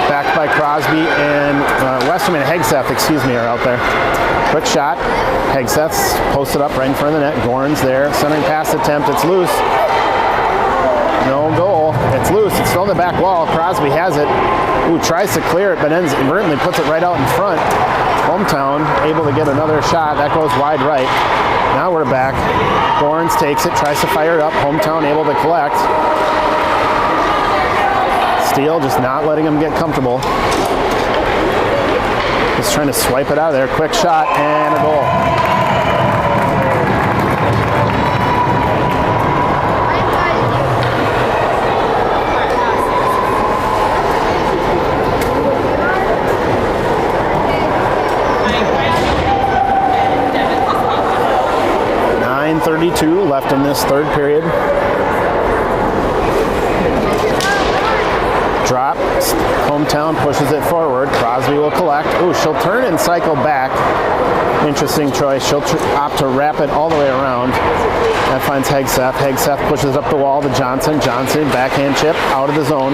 Backed by Crosby and Westrom and Hegseth, are out there. Quick shot. Hegseth's posted up right in front of the net. Gorns there. Centering pass attempt. It's loose. No goal. It's loose. It's still on the back wall. Crosby has it. Ooh, tries to clear it, but inadvertently puts it right out in front. Hometown able to get another shot. That goes wide right. Now we're back. Gorns takes it, tries to fire it up. Hometown able to collect. Steele just not letting him get comfortable. Just trying to swipe it out of there. Quick shot and a goal. .32 left in this third period. Drop. Hometown pushes it forward. Crosby will collect. Ooh, she'll turn and cycle back. Interesting choice. She'll opt to wrap it all the way around. That finds Hegseth. Hegseth pushes up the wall to Johnson. Johnson, backhand chip, out of the zone.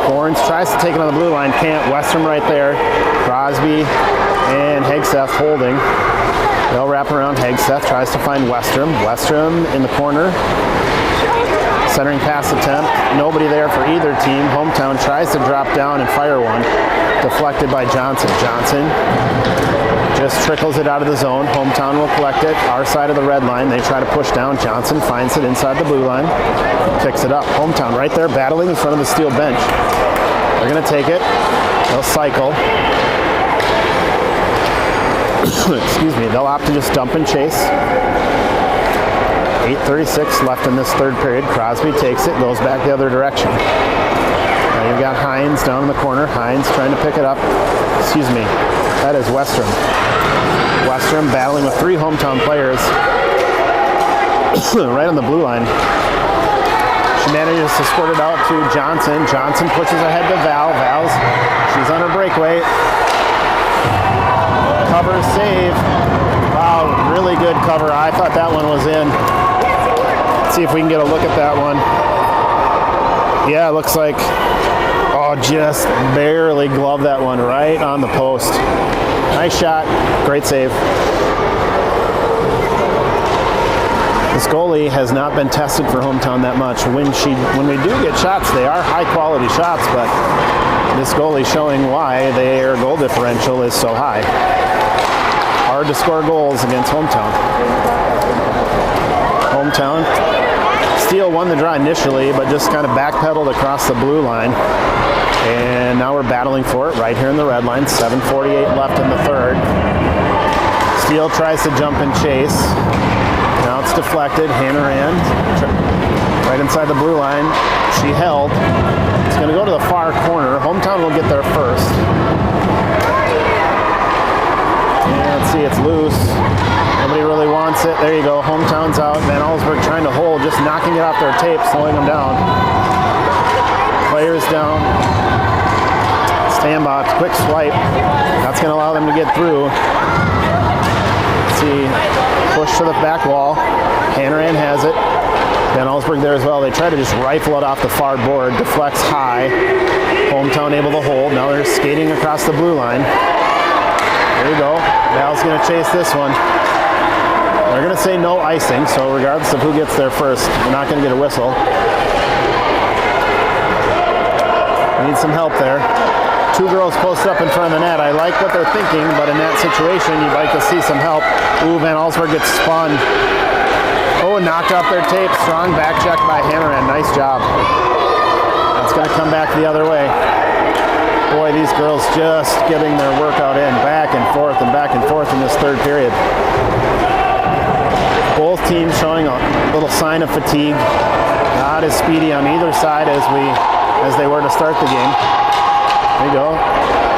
Gorns tries to take it on the blue line. Can't. Westrom right there. Crosby and Hegseth holding. They'll wrap around. Hegseth tries to find Westrom. Westrom in the corner. Centering pass attempt. Nobody there for either team. Hometown tries to drop down and fire one. Deflected by Johnson. Johnson just trickles it out of the zone. Hometown will collect it. Our side of the red line. They try to push down. Johnson finds it inside the blue line. Picks it up. Hometown right there battling in front of the steel bench. They're going to take it. They'll cycle. Excuse me. They'll opt to just dump and chase. 8:36 left in this third period. Crosby takes it, goes back the other direction. Now you've got Hines down in the corner. Hines trying to pick it up. Excuse me. That is Westrom. Westrom battling with three Hometown players right on the blue line. She manages to squirt it out to Johnson. Johnson pushes ahead to Val. She's on her breakaway. Cover, save. Wow, really good cover. I thought that one was in. Let's see if we can get a look at that one. Yeah, it looks like, just barely gloved that one right on the post. Nice shot, great save. This goalie has not been tested for Hometown that much. When we do get shots, they are high quality shots, but this goalie showing why their goal differential is so high. Hard to score goals against Hometown. Steele won the draw initially, but just kind of backpedaled across the blue line. And now we're battling for it right here in the red line. 7:48 left in the third. Steele tries to jump and chase. Now it's deflected. Hannahan right inside the blue line. She held. It's going to go to the far corner. Hometown will get there first. And let's see, it's loose. Nobody really wants it. There you go. Hometown's out. Van Allsburg trying to hold, just knocking it off their tape, slowing them down. Players down. Standbox, quick swipe. That's going to allow them to get through. Let's see, push to the back wall. Hannahan has it. Van Allsburg there as well. They try to just rifle it off the far board. Deflects high. Hometown able to hold. Now they're skating across the blue line. There you go. Val's going to chase this one. They're going to say no icing, so regardless of who gets there first, they're not going to get a whistle. Need some help there. Two girls posted up in front of the net. I like what they're thinking, but in that situation, you'd like to see some help. Ooh, Van Allsburg gets spun. Oh, knocked off their tape. Strong back check by Hannahan. Nice job. That's going to come back the other way. these girls just getting their workout in, back and forth in this third period. Both teams showing a little sign of fatigue. Not as speedy on either side as they were to start the game. There you go.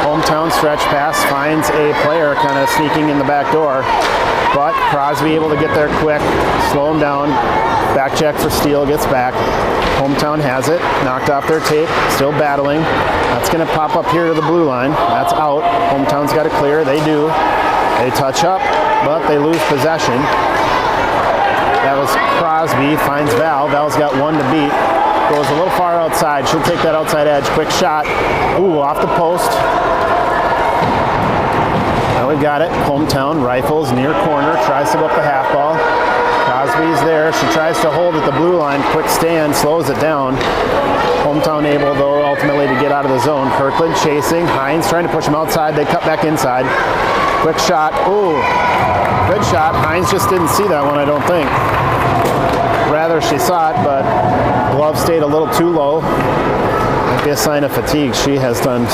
Hometown stretch pass finds a player kind of sneaking in the back door. But Crosby able to get there quick, slow him down. Back check for Steele, gets back. Hometown has it, knocked off their tape, still battling. That's going to pop up here to the blue line. That's out. Hometown's got it clear. They do. They touch up, but they lose possession. That was Crosby, finds Val. Val's got one to beat. Goes a little far outside. She'll take that outside edge. Quick shot. Ooh, off the post. Now we've got it. Hometown rifles near corner. Tries to go up the half ball. Crosby's there. She tries to hold at the blue line. Quick stand. Slows it down. Hometown able, though, ultimately to get out of the zone. Kirkland chasing. Hines trying to push him outside. They cut back inside. Quick shot. Ooh. Good shot. Hines just didn't see that one, I don't think. Rather, she saw it, but glove stayed a little too low. Might be a sign of fatigue. She has done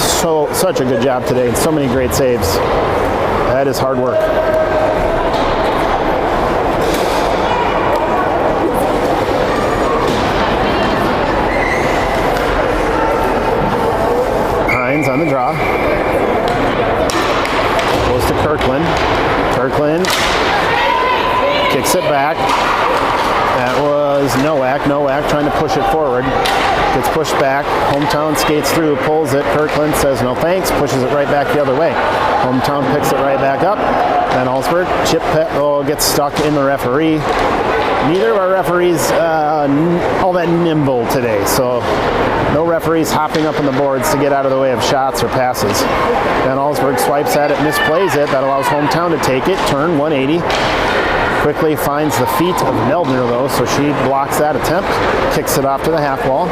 such a good job today and so many great saves. That is hard work. Hines on the draw. Goes to Kirkland. Kirkland kicks it back. That was Nowak. Nowak trying to push it forward. Gets pushed back. Hometown skates through, pulls it. Kirkland says no thanks, pushes it right back the other way. Hometown picks it right back up. Then Allsburg, gets stuck in the referee. Neither of our referees all that nimble today, so no referees hopping up on the boards to get out of the way of shots or passes. Then Allsburg swipes at it, misplays it. That allows Hometown to take it, turn 180. Quickly finds the feet of Neldner, though, so she blocks that attempt, kicks it off to the half wall.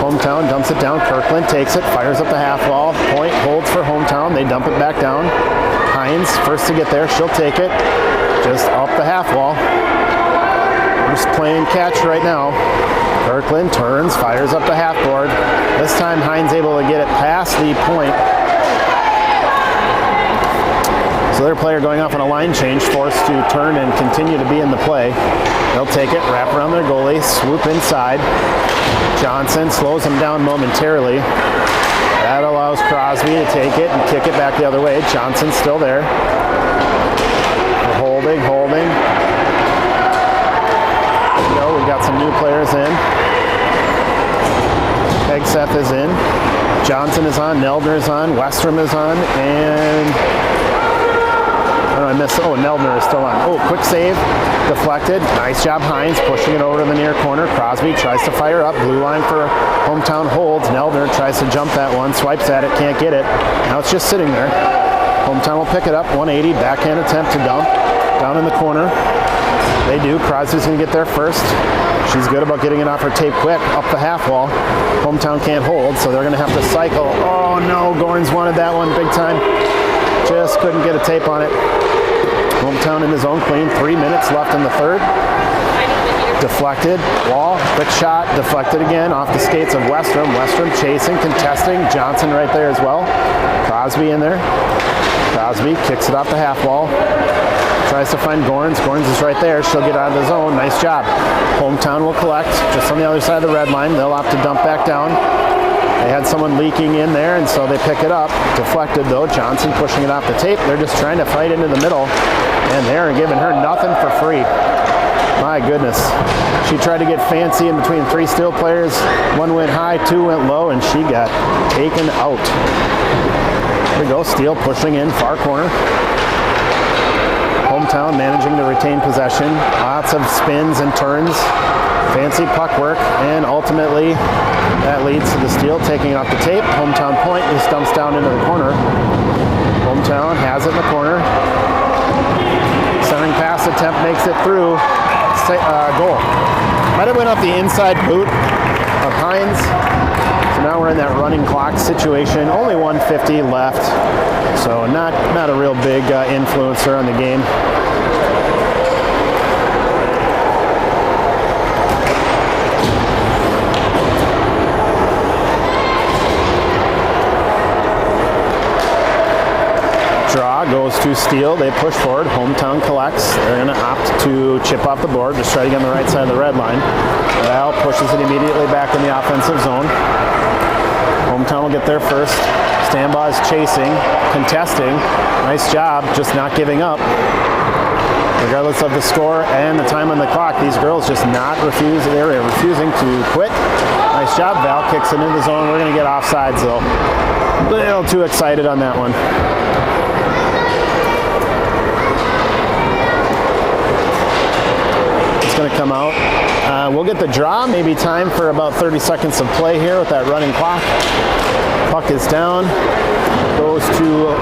Hometown dumps it down. Kirkland takes it, fires up the half wall. Point holds for Hometown. They dump it back down. Hines first to get there. She'll take it just up the half wall. Just playing catch right now. Kirkland turns, fires up the half board. This time Hines able to get it past the point. So their player going off on a line change, forced to turn and continue to be in the play. They'll take it, wrap around their goalie, swoop inside. Johnson slows him down momentarily. That allows Crosby to take it and kick it back the other way. Johnson's still there. Holding. There we go. We've got some new players in. Pegseth is in. Johnson is on. Neldner is on. Westrom is on. And I missed. Oh, Neldner is still on. Oh, quick save. Deflected. Nice job, Hines, pushing it over to the near corner. Crosby tries to fire up. Blue line for Hometown holds. Neldner tries to jump that one. Swipes at it. Can't get it. Now it's just sitting there. Hometown will pick it up. 180. Backhand attempt to dump. Down in the corner. They do. Crosby's going to get there first. She's good about getting it off her tape quick. Up the half wall. Hometown can't hold, so they're going to have to cycle. Oh, no. Gorns wanted that one big time. Just couldn't get a tape on it. Hometown in his own clean. 3 minutes left in the third. Deflected. Wall. Quick shot. Deflected again off the skates of Westrom. Westrom chasing, contesting. Johnson right there as well. Crosby in there. Crosby kicks it off the half wall. Tries to find Gorns. Gorns is right there. She'll get out of the zone. Nice job. Hometown will collect just on the other side of the red line. They'll have to dump back down. They had someone leaking in there, and so they pick it up. Deflected, though. Johnson pushing it off the tape. They're just trying to fight into the middle, and they're giving her nothing for free. My goodness. She tried to get fancy in between three Steel players. One went high, two went low, and she got taken out. There we go. Steel pushing in, far corner. Hometown managing to retain possession. Lots of spins and turns. Fancy puck work, and ultimately that leads to the Steel taking it off the tape. Hometown point just dumps down into the corner. Hometown has it in the corner. Centering pass attempt makes it through. Goal. Might have went off the inside boot of Hines. So now we're in that running clock situation. Only 150 left, so not a real big influencer on the game. goes to steal. They push forward. Hometown collects. They're going to opt to chip off the board. Just try to get on the right side of the red line. Val pushes it immediately back in the offensive zone. Hometown will get there first. Stambaugh is chasing, contesting. Nice job, just not giving up. Regardless of the score and the time on the clock, these girls just they're refusing to quit. Nice job, Val kicks it into the zone. We're going to get offsides though. A little too excited on that one. It's going to come out. We'll get the draw, maybe time for about 30 seconds of play here with that running clock. Puck is down, goes to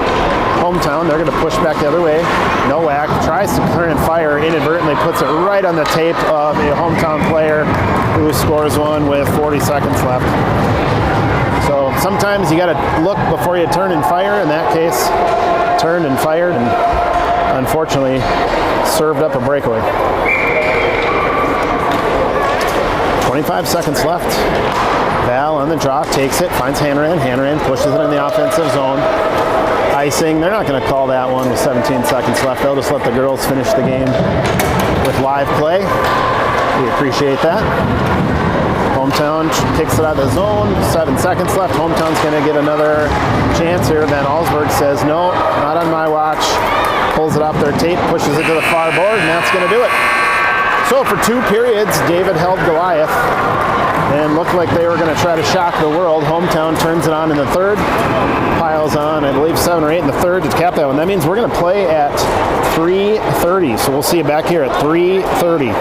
Hometown. They're going to push back the other way. Nowak tries to turn and fire, inadvertently puts it right on the tape of a Hometown player who scores one with 40 seconds left. So sometimes you got to look before you turn and fire. In that case, turned and fired and unfortunately served up a breakaway. 25 seconds left. Val on the draw, takes it, finds Hanrahan. Hanrahan pushes it in the offensive zone. Icing, they're not going to call that one with 17 seconds left. They'll just let the girls finish the game with live play. We appreciate that. Hometown kicks it out of the zone. 7 seconds left. Hometown's going to get another chance here. Van Allsburg says, no, not on my watch. Pulls it off their tape, pushes it to the far board, and that's going to do it. So for 2 periods, David held Goliath and looked like they were going to try to shock the world. Hometown turns it on in the third, piles on, I believe, 7 or 8 in the third to cap that one. That means we're going to play at 3:30. So we'll see you back here at 3:30.